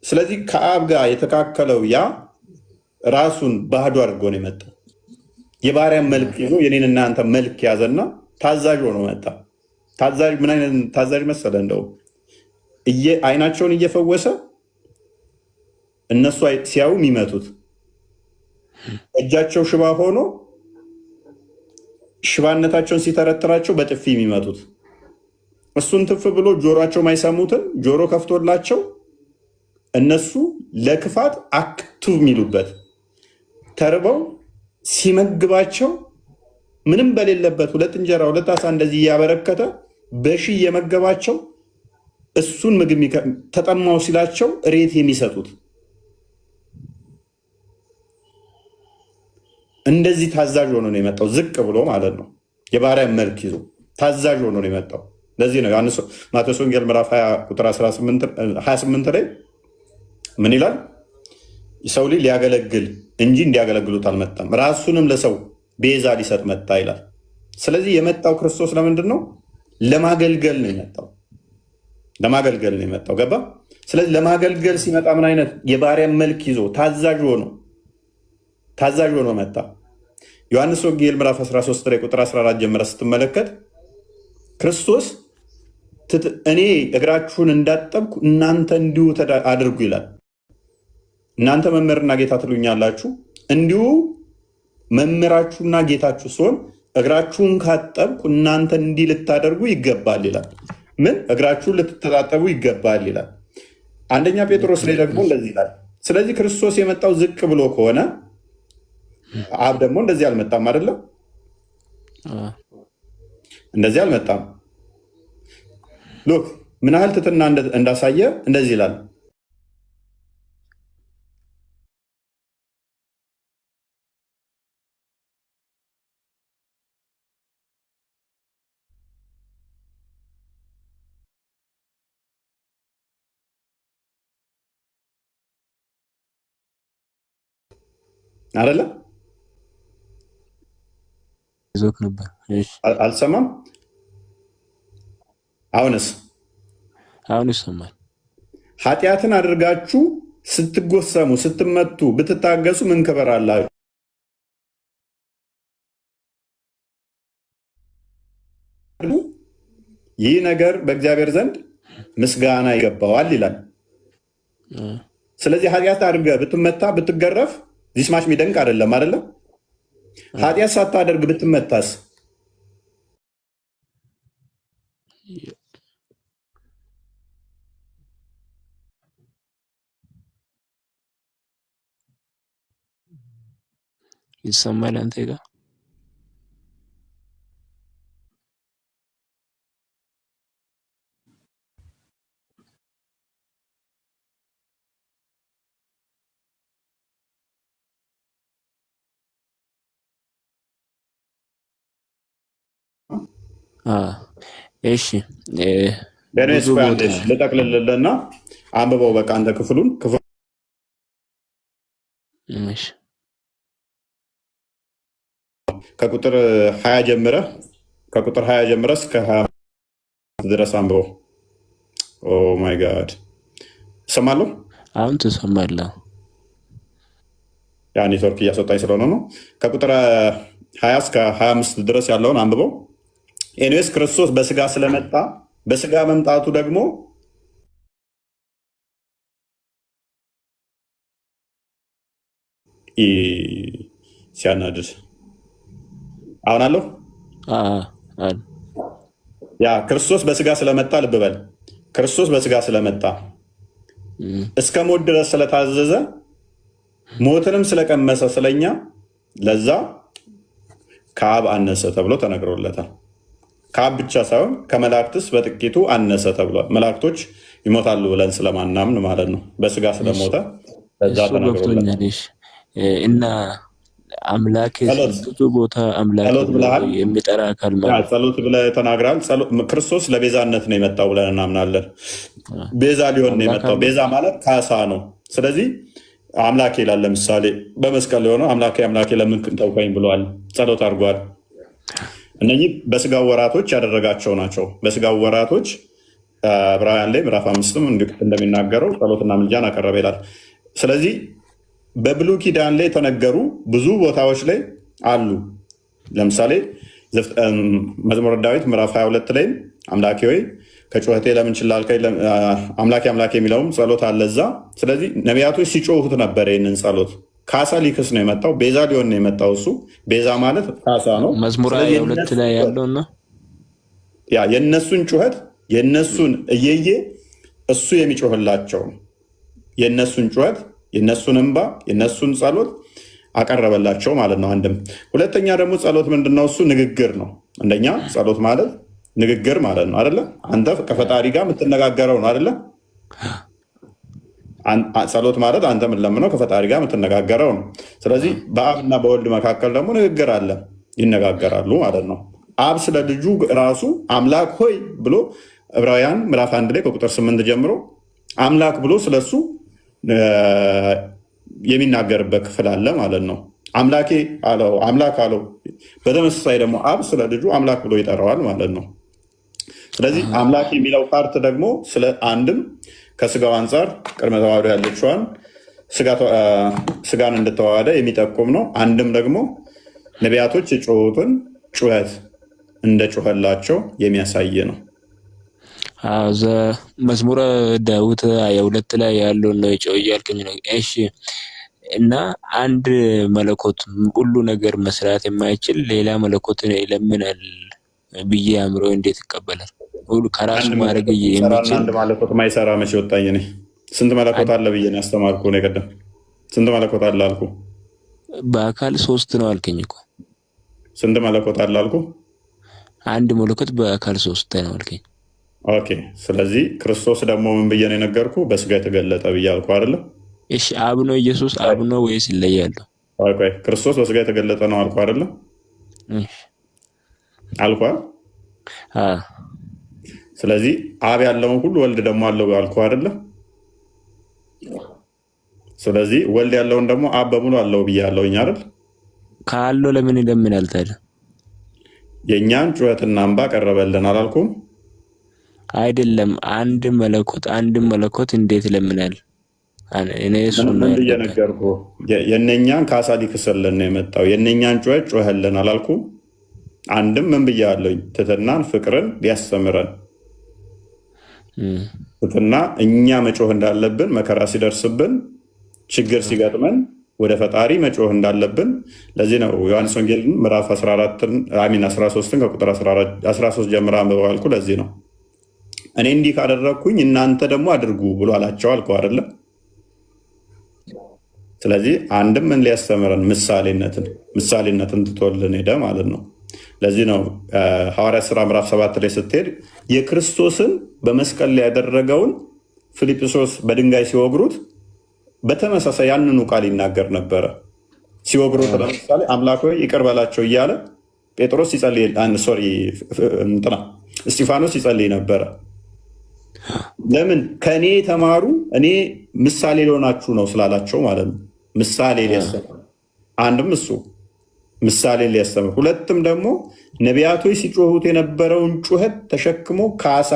ስለዚህ ከአብ ጋር የተካከለው ያ ራሱን ባዶ አድርጎ ነው የመጣው። የባሪያን መልክ ይዞ የኔን እናንተ መልክ ያዘና ታዛዥ ሆኖ መጣ። ታዛዥ ምን አይነት ታዛዥ መሰለ? እንደው አይናቸውን እየፈወሰ እነሱ ሲያዩ የሚመቱት እጃቸው ሽባ ሆኖ ሽባነታቸውን ሲተረትራቸው በጥፊ የሚመቱት እሱን ትፍ ብሎ ጆሮአቸው ማይሰሙትን ጆሮ ከፍቶላቸው እነሱ ለክፋት አክቱ የሚሉበት ተርበው ሲመግባቸው ምንም በሌለበት 2 እንጀራ 2 ዓሣ እንደዚህ እያበረከተ በሺ የመገባቸው እሱን ምግብ ተጠማው ሲላቸው ሬት የሚሰጡት እንደዚህ ታዛዥ ሆኖ ነው የመጣው። ዝቅ ብሎ ማለት ነው። የባሪያ መልክ ይዞ ታዛዥ ሆኖ ነው የመጣው። ለዚህ ነው ማቴዎስ ወንጌል ምዕራፍ 20 ቁጥር 28 ላይ ምን ይላል? ሰው ልጅ ሊያገለግል እንጂ እንዲያገለግሉት አልመጣም፣ ራሱንም ለሰው ቤዛ ሊሰጥ መጣ ይላል። ስለዚህ የመጣው ክርስቶስ ለምንድን ነው? ለማገልገል ነው የመጣው። ለማገልገል ነው የመጣው። ገባ? ስለዚህ ለማገልገል ሲመጣ ምን አይነት የባሪያ መልክ ይዞ ታዛዥ ሆኖ መጣ። ዮሐንስ ወንጌል ምዕራፍ 13 ላይ ቁጥር 14 ጀምረ ስትመለከት ክርስቶስ እኔ እግራችሁን እንዳጠብኩ እናንተ እንዲሁ አድርጉ ይላል። እናንተ መምህርና ጌታ ትሉኛላችሁ፣ እንዲሁ መምህራችሁና ጌታችሁ ሲሆን እግራችሁን ካጠብኩ እናንተ እንዲህ ልታደርጉ ይገባል ይላል። ምን? እግራችሁን ልትተጣጠቡ ይገባል ይላል። አንደኛ ጴጥሮስ ላይ ደግሞ እንደዚህ ይላል። ስለዚህ ክርስቶስ የመጣው ዝቅ ብሎ ከሆነ አብ ደግሞ እንደዚህ አልመጣም አይደለም? እንደዚህ አልመጣም። ሎክ ምን ያህል ትትና እንዳሳየ እንደዚህ ይላል። አይደለም? ይዞክ ነበር። አልሰማም? አሁንስ ይሰማል። ኃጢአትን አድርጋችሁ ስትጎሰሙ ስትመቱ ብትታገሱ ምን ክብር አላችሁ? ይህ ነገር በእግዚአብሔር ዘንድ ምስጋና ይገባዋል ይላል። ስለዚህ ኃጢአት አድርገህ ብትመታ ብትገረፍ ዚስማች የሚደንቅ አይደለም። አይደለም? ኃጢአት ሳታደርግ ብትመታስ? ይሰማል አንተ ጋር? እሺ ልጠቅልልልና አንብበው። በቃ አንተ ክፍሉን ከቁጥር 20 ጀምረ እስከ 20 ድረስ አንብበው። ኦ ማይ ጋድ እሰማለሁ። አሁን ትሰማለህ? ያ ኔትወርክ እያስወጣኝ ስለሆነ ነው። ከቁጥር 20 እስከ 25 ድረስ ያለውን አንብበው። ኤኒዌይስ ክርስቶስ በስጋ ስለመጣ በስጋ መምጣቱ ደግሞ ሲያናድድ አሁን አለው። ያ ክርስቶስ በስጋ ስለመጣ ልብ በል። ክርስቶስ በስጋ ስለመጣ እስከ ሞት ድረስ ስለታዘዘ ሞትንም ስለቀመሰ ስለኛ ለዛ ከአብ አነሰ ተብሎ ተነግሮለታል። ከአብ ብቻ ሳይሆን ከመላእክትስ በጥቂቱ አነሰ ተብሏል። መላእክቶች ይሞታሉ ብለን ስለማናምን ማለት ነው። በስጋ ስለሞተ ለዛ ተነግሮለታል። እና አምላክ ብዙ ቦታ አምላክ የሚጠራ አካል ማለት ጸሎት ብለህ ተናግራል። ክርስቶስ ለቤዛነት ነው የመጣው ብለን እናምናለን። ቤዛ ሊሆን ነው የመጣው። ቤዛ ማለት ካሳ ነው። ስለዚህ አምላኬ ይላል። ለምሳሌ በመስቀል የሆነው አምላኬ ለምን ተውከኝ ብሏል። ጸሎት አድርጓል። እነዚህ በስጋው ወራቶች ያደረጋቸው ናቸው። በስጋው ወራቶች ዕብራውያን ላይ ምዕራፍ 5 እንደሚናገረው ጸሎትና ምልጃን አቀረበ ይላል። ስለዚህ በብሉይ ኪዳን ላይ የተነገሩ ብዙ ቦታዎች ላይ አሉ። ለምሳሌ መዝሙረ ዳዊት ምዕራፍ 22 ላይ አምላኬ ወይ ከጩኸቴ ለምን ችላ አልከኝ? አምላኬ አምላኬ የሚለውም ጸሎት አለ እዛ። ስለዚህ ነቢያቶች ሲጮሁት ነበር። ይህንን ጸሎት ካሳ ሊክስ ነው የመጣው፣ ቤዛ ሊሆን ነው የመጣው። እሱ ቤዛ ማለት ካሳ ነው። መዝሙር 22 ላይ ያለውና ያ የእነሱን ጩኸት የእነሱን እየየ እሱ የሚጮህላቸው የእነሱን ጩኸት የእነሱን እንባ የእነሱን ጸሎት አቀረበላቸው ማለት ነው። አንድም ሁለተኛ ደግሞ ጸሎት ምንድነው? እሱ ንግግር ነው። አንደኛ ጸሎት ማለት ንግግር ማለት ነው አይደለ? አንተ ከፈጣሪ ጋር የምትነጋገረው ነው አይደለ? ጸሎት ማለት አንተ የምትለምነው ከፈጣሪ ጋር የምትነጋገረው ነው። ስለዚህ በአብና በወልድ መካከል ደግሞ ንግግር አለ፣ ይነጋገራሉ ማለት ነው። አብ ስለ ልጁ ራሱ አምላክ ሆይ ብሎ ዕብራውያን ምዕራፍ 1 ላይ ከቁጥር 8 ጀምሮ አምላክ ብሎ ስለሱ የሚናገርበት ክፍል አለ ማለት ነው። አምላኬ አለው፣ አምላክ አለው። በተመሳሳይ ደግሞ አብ ስለ ልጁ አምላክ ብሎ ይጠራዋል ማለት ነው። ስለዚህ አምላክ የሚለው ፓርት ደግሞ ስለ አንድም ከስጋው አንጻር ቅድመ ተዋህዶ ያለችዋን ስጋን እንደተዋሃደ የሚጠቁም ነው። አንድም ደግሞ ነቢያቶች የጮሁትን ጩኸት እንደጮኸላቸው የሚያሳይ ነው። መዝሙረ ዳዊት 22 ላይ ያለውን ነው የጮህ እያልከኝ ነው። እሺ እና አንድ መለኮት ሁሉ ነገር መስራት የማይችል ሌላ መለኮትን ይለምናል ብዬ አእምሮ እንዴት ይቀበላል? ሁሉ ከራሱ ማድረግ የሚችል አንድ መለኮት ማይሰራ መቼ ወጣኝ? እኔ ስንት መለኮት አለ ብዬ ነው ያስተማርኩህ ነው የቀደም። ስንት መለኮት አለ አልኩ? በአካል 3 ነው አልከኝ እኮ። ስንት መለኮት አለ አልኩ? አንድ መለኮት በአካል 3 ነው አልከኝ። ኦኬ። ስለዚህ ክርስቶስ ደግሞ ምን ብዬ ነው የነገርኩህ? በስጋ የተገለጠ ብዬ አልኩ አይደለ? እሺ አብ ነው ኢየሱስ አብ ነው ወይስ ይለያሉ? ኦኬ። ክርስቶስ በስጋ የተገለጠ ነው አልኩ አይደለ? አልኩ። ስለዚህ አብ ያለውን ሁሉ ወልድ ደግሞ አለው አልኩ አይደለ? ስለዚህ ወልድ ያለውን ደግሞ አብ በሙሉ አለው ብያለሁኝ አይደል? ካለው ለምን ይለምናል ታዲያ? የእኛን ጩኸትና እንባ ቀረበልን አላልኩም? አይደለም አንድ መለኮት እንዴት ይለምናል? እኔ እሱ ነው የነገርኩህ። የእነኛን ካሳ ሊክስልን ነው የመጣው። የእነኛን ጩኸት ጮኸልን አላልኩም? አንድም ምን ብያለሁኝ? ትህትናን ፍቅርን ሊያስተምረን ትህትና እኛ መጮህ እንዳለብን መከራ ሲደርስብን ችግር ሲገጥመን ወደ ፈጣሪ መጮህ እንዳለብን። ለዚህ ነው ዮሐንስ ወንጌል ምዕራፍ 13 ከቁጥር 13 ጀምራ አንብበው ያልኩህ። ለዚህ ነው እኔ እንዲህ ካደረግኩኝ እናንተ ደግሞ አድርጉ ብሎ አላቸው አልኩ አይደለም? ስለዚህ አንድም ምን ሊያስተምረን ምሳሌነትን ትቶልን ሄደ ማለት ነው። ለዚህ ነው ሐዋርያት ሥራ ምዕራፍ 7 ላይ ስትሄድ የክርስቶስን በመስቀል ላይ ያደረገውን ፊልጵስዩስ በድንጋይ ሲወግሩት በተመሳሳይ ያንኑ ቃል ይናገር ነበረ። ሲወግሩት ለምሳሌ አምላክ ሆይ ይቅር በላቸው እያለ ጴጥሮስ ሲጸልይ እስጢፋኖስ ሲጸልይ ነበረ። ለምን? ከእኔ ተማሩ እኔ ምሳሌ ሊሆናችሁ ነው ስላላቸው ማለት ነው። ምሳሌ ሊያስተምር አንድም እሱ ምሳሌ ሊያስተምር፣ ሁለትም ደግሞ ነቢያቶች ሲጮሁት የነበረውን ጩኸት ተሸክሞ ካሳ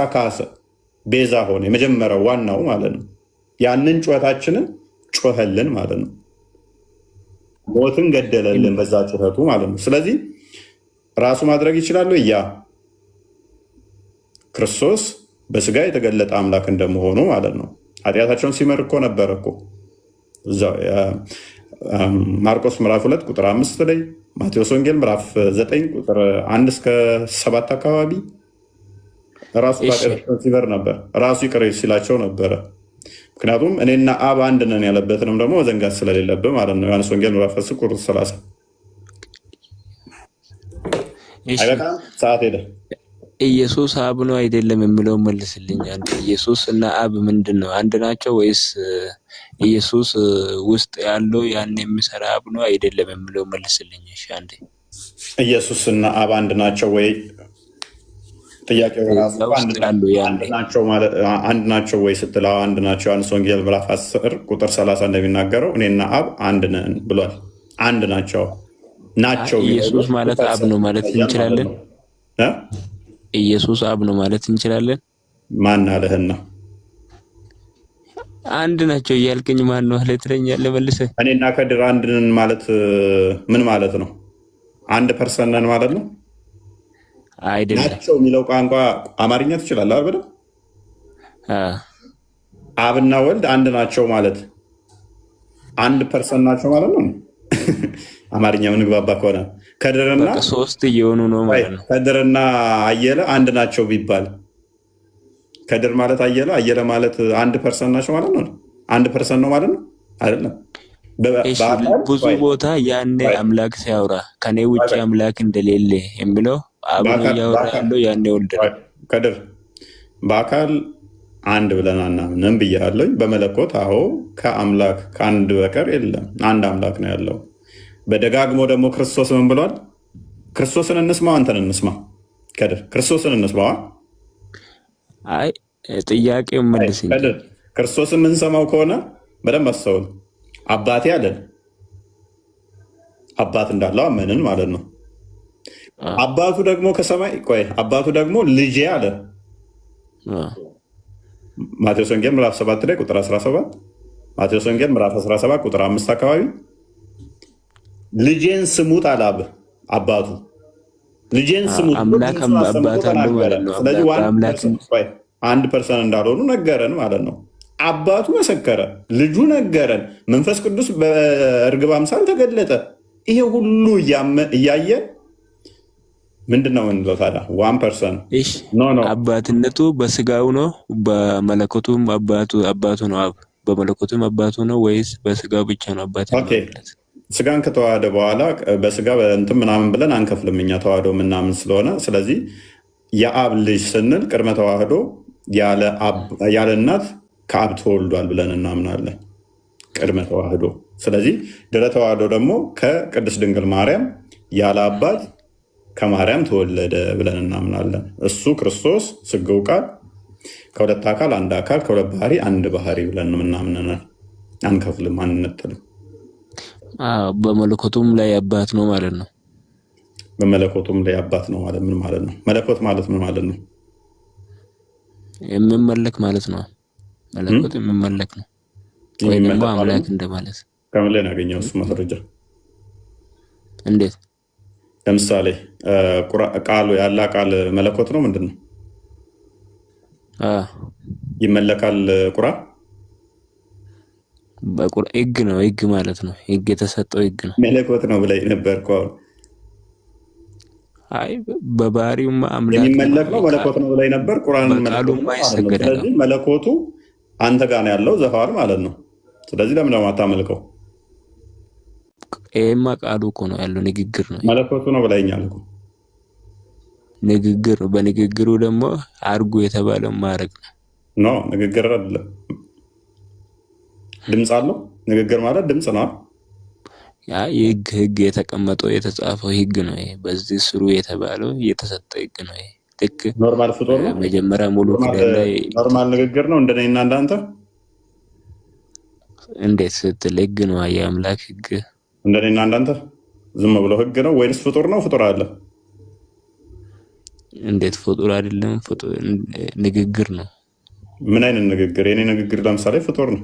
ቤዛ ሆነ። የመጀመሪያው ዋናው ማለት ነው። ያንን ጩኸታችንን ጮኸልን ማለት ነው። ሞትን ገደለልን በዛ ጩኸቱ ማለት ነው። ስለዚህ ራሱ ማድረግ ይችላሉ። ያ ክርስቶስ በስጋ የተገለጠ አምላክ እንደመሆኑ ማለት ነው። ኃጢአታቸውን ሲምር እኮ ነበረ እኮ ማርቆስ ምዕራፍ 2 ቁጥር 5 ላይ፣ ማቴዎስ ወንጌል ምዕራፍ 9 ቁጥር 1 እስከ 7 አካባቢ ራሱ ኃጢአታቸውን ሲምር ነበር። ራሱ ይቅር ሲላቸው ነበረ። ምክንያቱም እኔና አብ አንድ ነን ያለበትንም ደግሞ መዘንጋት ስለሌለብን ማለት ነው። ዮሐንስ ወንጌል ምዕራፍ 10 ቁጥር 30። አይበቃም? ሰዓት ሄደ። ኢየሱስ አብ ነው አይደለም የሚለው መልስልኝ። አንድ ኢየሱስ እና አብ ምንድን ነው? አንድ ናቸው ወይስ ኢየሱስ ውስጥ ያለው ያን የሚሰራ አብ ነው አይደለም የሚለው መልስልኝ። እሺ አንዴ ኢየሱስ እና አብ አንድ ናቸው ወይ? ጥያቄው ራሱ አንድ ናቸው ወይ ስትለው አንድ ናቸው። ዮሐንስ ወንጌል ምዕራፍ 10 ቁጥር 30 እንደሚናገረው እኔና አብ አንድ ነን ብሏል። አንድ ናቸው። ኢየሱስ ማለት አብ ነው ማለት እንችላለን? ኢየሱስ አብ ነው ማለት እንችላለን? ማን አለህና? አንድ ናቸው እያልከኝ ማን ነው አለ ትለኛለህ መልሰህ። እኔና ከድር አንድ ነን ማለት ምን ማለት ነው? አንድ ፐርሰን ነን ማለት ነው? አይደለም ናቸው የሚለው ቋንቋ አማርኛ ትችላለህ አይደል? አብና ወልድ አንድ ናቸው ማለት አንድ ፐርሰን ናቸው ማለት ነው። አማርኛ ምንግባባ ከሆነ ከድርና ሶስት እየሆኑ ነው ማለት ነው። ከድርና አየለ አንድ ናቸው ቢባል ከድር ማለት አየለ፣ አየለ ማለት አንድ ፐርሰን ናቸው ማለት ነው። አንድ ፐርሰን ነው ማለት ነው አይደለም። ብዙ ቦታ ያኔ አምላክ ሲያወራ ከኔ ውጭ አምላክ እንደሌለ የሚለው አብን እያወራ ያለው ያኔ ወልድ ነው። ከድር በአካል አንድ ብለን አናምንም ብያለሁ። በመለኮት አዎ ከአምላክ ከአንድ በቀር የለም፣ አንድ አምላክ ነው ያለው። በደጋግሞ ደግሞ ክርስቶስ ምን ብሏል? ክርስቶስን እንስማው አንተን እንስማ። ከድር ክርስቶስን እንስማዋ። አይ ጥያቄው መልስ እንጂ ከድር ክርስቶስን የምንሰማው ከሆነ በደንብ አስተውል። አባቴ አለን፣ አባት እንዳለው አመንን ማለት ነው። አባቱ ደግሞ ከሰማይ ቆይ አባቱ ደግሞ ልጄ አለ። ማቴዎስ ወንጌል ምዕራፍ 7 ላይ ቁጥር 17፣ ማቴዎስ ወንጌል ምዕራፍ 17 ቁጥር 5 አካባቢ ልጄን ስሙት አለ አባቱ። ልጄን ስሙት አምላክ አባት አለው ማለት ነው። ስለዚህ አንድ ፐርሰን እንዳልሆኑ ነገረን ማለት ነው። አባቱ መሰከረ፣ ልጁ ነገረን፣ መንፈስ ቅዱስ በእርግብ አምሳል ተገለጠ። ይሄ ሁሉ እያየ ምንድን ነው የምንለው ታዲያ? ዋን ፐርሰን አባትነቱ በስጋው ነው፣ በመለኮቱም አባቱ ነው። አብ በመለኮቱም አባቱ ነው ወይስ በስጋው ብቻ ነው አባት? ስጋን ከተዋሃደ በኋላ በስጋ እንትን ምናምን ብለን አንከፍልም እኛ ተዋህዶ ምናምን ስለሆነ። ስለዚህ የአብ ልጅ ስንል ቅድመ ተዋህዶ ያለ እናት ከአብ ተወልዷል ብለን እናምናለን፣ ቅድመ ተዋህዶ። ስለዚህ ድረ ተዋህዶ ደግሞ ከቅድስት ድንግል ማርያም ያለ አባት ከማርያም ተወለደ ብለን እናምናለን። እሱ ክርስቶስ ስጋው ቃል ከሁለት አካል አንድ አካል ከሁለት ባህሪ አንድ ባህሪ ብለን እናምናለን። አንከፍልም፣ አንነጥልም። በመለኮቱም ላይ አባት ነው ማለት ነው። በመለኮቱም ላይ አባት ነው ማለት ምን ማለት ነው? መለኮት ማለት ምን ማለት ነው? የሚመለክ ማለት ነው። መለኮት የሚመለክ ነው ወይ ደግሞ አምላክ እንደማለት። ከምን ላይ ያገኘው እሱ ማስረጃ? እንዴት? ለምሳሌ ቃሉ ያለ ቃል መለኮት ነው ምንድን ነው? ይመለካል ቁርአን ህግ ነው። ህግ ማለት ነው። ህግ የተሰጠው ህግ ነው። መለኮት ነው ብለህ ነበር እኮ። አይ በባህሪው አምላክ የሚመለክ ነው መለኮት ነው ብለህ ነበር። ቁርአን ስለዚህ መለኮቱ አንተ ጋር ነው ያለው ዘፋር ማለት ነው። ስለዚህ ለምን ነው የማታመልከው? ኤማ ቃሉ እኮ ነው ያለው ንግግር ነው። መለኮቱ ነው ብለኸኛል እኮ ንግግር። በንግግሩ ደግሞ አርጉ የተባለው ማድረግ ነው። ንግግር አይደለም ድምፅ አለው። ንግግር ማለት ድምፅ ነው። ያ ህግ የተቀመጠው የተጻፈው ህግ ነው። በዚህ ስሩ የተባለው የተሰጠ ህግ ነው። ልክ ኖርማል ፍጡር ነው። መጀመሪያ ሙሉ ክደል ላይ ኖርማል ንግግር ነው እንደኔና እንዳንተ። እንዴት ስትል ህግ ነው የአምላክ ህግ እንደኔና እንዳንተ ዝም ብሎ ህግ ነው ወይስ ፍጡር ነው? ፍጡር አለ። እንዴት ፍጡር አይደለም? ፍጡር ንግግር ነው። ምን አይነት ንግግር? የኔ ንግግር ለምሳሌ ፍጡር ነው።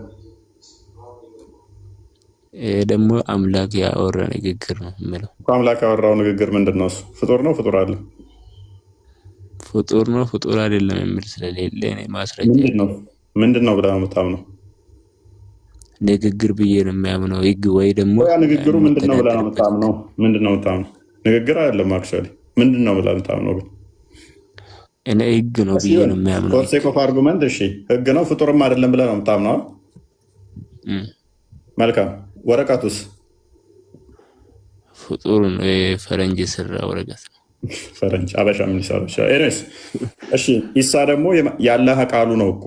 ደግሞ አምላክ ያወራ ንግግር ነው የሚለው። አምላክ ያወራው ንግግር ምንድን ነው? እሱ ፍጡር ነው? ፍጡር አለ? ፍጡር ነው ፍጡር አይደለም የሚል ስለሌለ እኔ ማስረጃ ምንድን ነው ብለህ ነው የምታምነው? ንግግር ብዬ ነው የሚያምነው። ህግ ወይ ደግሞ ንግግሩ ምንድን ነው ብለህ ነው የምታምነው? ምንድን ነው የምታምነው? ንግግር አይደለም አክቹዋሊ ምንድን ነው ብለህ የምታምነው? ግን እኔ ህግ ነው ብዬ ነው የሚያምነው። ፎር ሴክ ኦፍ አርጉመንት እሺ ህግ ነው ፍጡርም አይደለም ብለህ ነው የምታምነው? መልካም። ወረቀቱስ ፍጡር ነው? ፈረንጅ የሰራ ወረቀት ነው። ፈረንጅ አበሻ ምን ይሰራል? ኤሬስ እሺ። ኢሳ ደግሞ ያላህ ቃሉ ነው እኮ።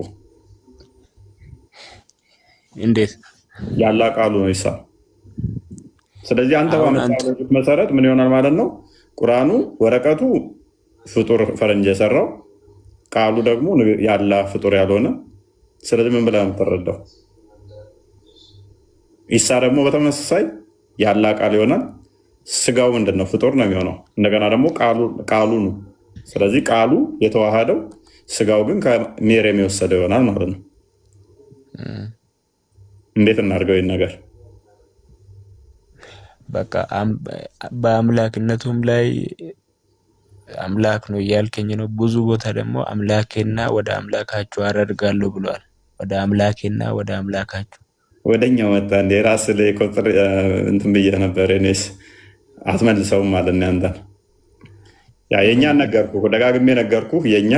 እንዴት ያላህ ቃሉ ነው ኢሳ? ስለዚህ አንተ ባመጣው መሰረት ምን ይሆናል ማለት ነው? ቁርአኑ ወረቀቱ ፍጡር ፈረንጅ የሰራው ቃሉ ደግሞ ያላህ ፍጡር ያልሆነ። ስለዚህ ምን ብለህ የምትረዳው? ኢሳ ደግሞ በተመሳሳይ ያላህ ቃል ይሆናል። ስጋው ምንድን ነው? ፍጡር ነው የሚሆነው። እንደገና ደግሞ ቃሉ ነው። ስለዚህ ቃሉ የተዋሃደው ስጋው ግን ከሜርያም የወሰደው ይሆናል ማለት ነው። እንዴት እናድርገው ይህን ነገር? በቃ በአምላክነቱም ላይ አምላክ ነው እያልከኝ ነው። ብዙ ቦታ ደግሞ አምላኬና ወደ አምላካችሁ አደርጋለሁ ብሏል። ወደ አምላኬና ወደ አምላካችሁ ወደኛው መጣ እንደ ራስ ላይ ቁጥር እንትን ብዬ ነበር። እኔስ አትመልሰውም ማለት ነው አንተ። ያ የኛን ነገርኩህ፣ ደጋግሜ ነገርኩህ። የኛ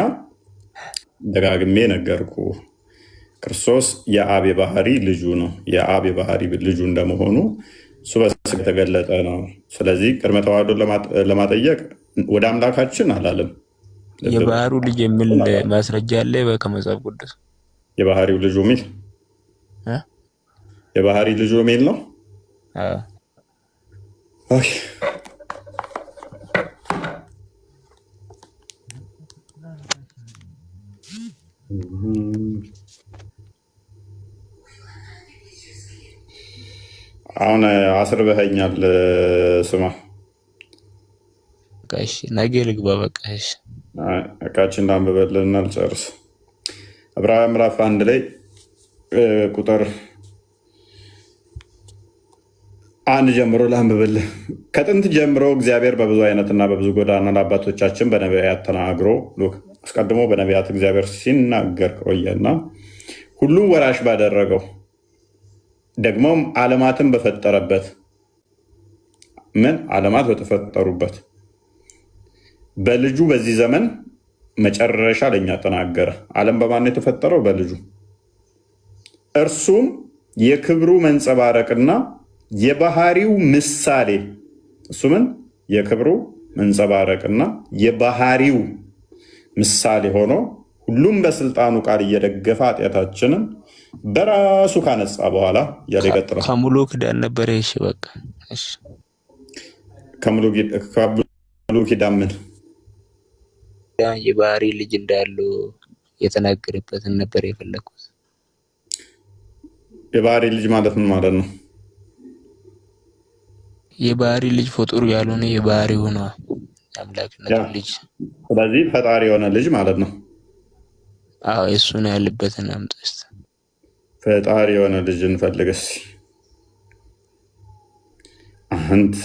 ደጋግሜ ነገርኩህ። ክርስቶስ የአብ ባህሪ ልጁ ነው። የአብ ባህሪ ልጁ እንደመሆኑ እሱ በስጋ የተገለጠ ነው። ስለዚህ ቅድመ ተዋህዶ ለማጠየቅ ወደ አምላካችን አላለም። የባህሩ ልጅ የሚል ማስረጃ አለ ከመጽሐፍ ቅዱስ? የባህሪው ልጁ የሚል የባህሪ ልጁ የሚል ነው። ኦኬ አሁን አስርበኸኛል። ስማ እሺ፣ ነገ ልግባ። በቃ እሺ፣ እቃችን ላንብበልና ልጨርስ። ዕብራውያን ምዕራፍ 1 ላይ ቁጥር 1 ጀምሮ ላንብብልህ። ከጥንት ጀምሮ እግዚአብሔር በብዙ አይነትና በብዙ ጎዳና ለአባቶቻችን በነቢያት ተናግሮ አስቀድሞ በነቢያት እግዚአብሔር ሲናገር ቆየና ሁሉም ወራሽ ባደረገው ደግሞም ዓለማትን በፈጠረበት ዓለማት በተፈጠሩበት በልጁ በዚህ ዘመን መጨረሻ ለኛ ተናገረ። ዓለም በማን የተፈጠረው? በልጁ። እርሱም የክብሩ መንጸባረቅና የባህሪው ምሳሌ። እሱ የክብሩ መንጸባረቅና የባህሪው ምሳሌ ሆኖ ሁሉም በስልጣኑ ቃል እየደገፈ ኃጢአታችንን በራሱ ካነጻ በኋላ ያለ ይቀጥላል። ከሙሉ ኪዳን ነበር። እሺ በቃ እሺ፣ ከሙሉ ኪዳን የባህሪ ልጅ እንዳለው የተናገረበትን ነበር የፈለኩት። የባህሪ ልጅ ማለት ምን ማለት ነው? የባህሪ ልጅ ፍጡር ያልሆነ የባህሪ ሆነ አምላክነቱ ልጅ። ስለዚህ ፈጣሪ የሆነ ልጅ ማለት ነው። አዎ እሱን ያለበትን አምጥስ ፈጣሪ የሆነ ልጅ እንፈልግ እስኪ። አንተ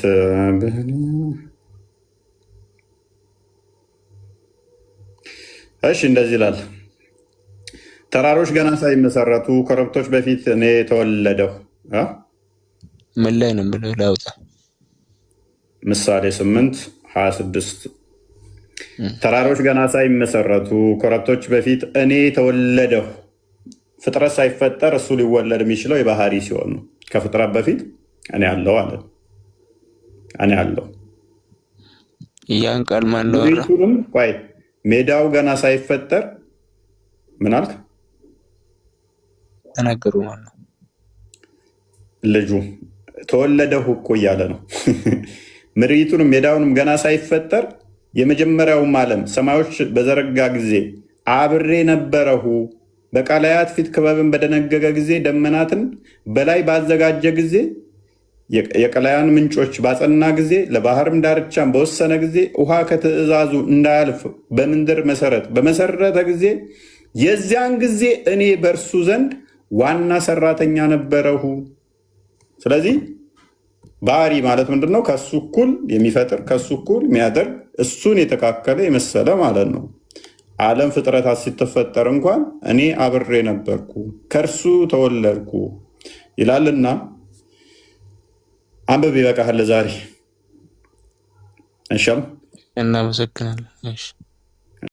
እሺ፣ እንደዚህ ይላል። ተራሮች ገና ሳይመሰረቱ ኮረብቶች በፊት እኔ የተወለደው ምን ላይ ነው ብለው ላውጣ? ምሳሌ 8:26 ተራሮች ገና ሳይመሰረቱ ኮረብቶች በፊት እኔ የተወለደው። ፍጥረት ሳይፈጠር እሱ ሊወለድ የሚችለው የባህሪ ሲሆን ነው። ከፍጥረት በፊት እኔ አለው አለ። እኔ አለው ያን ቃል ማን ነው? ቆይ ሜዳው ገና ሳይፈጠር ምን አልክ? ተናገሩ ማለት ነው። ልጁ ተወለደው እኮ እያለ ነው። ምድሪቱንም ሜዳውንም ገና ሳይፈጠር የመጀመሪያውም ዓለም ሰማዮች በዘረጋ ጊዜ አብሬ ነበረሁ። በቀላያት ፊት ክበብን በደነገገ ጊዜ ደመናትን በላይ ባዘጋጀ ጊዜ የቀላያን ምንጮች ባጸና ጊዜ ለባህርም ዳርቻን በወሰነ ጊዜ ውሃ ከትእዛዙ እንዳያልፍ በምድር መሰረት በመሰረተ ጊዜ የዚያን ጊዜ እኔ በእርሱ ዘንድ ዋና ሰራተኛ ነበረሁ። ስለዚህ ባህሪ ማለት ምንድን ነው? ከሱ እኩል የሚፈጥር ከሱ እኩል የሚያደርግ እሱን የተካከለ የመሰለ ማለት ነው። ዓለም ፍጥረታት ሲተፈጠር እንኳን እኔ አብሬ ነበርኩ ከእርሱ ተወለድኩ ይላልና አንብብ። ይበቃሃል ዛሬ። እሺ፣ እናመሰግናለን።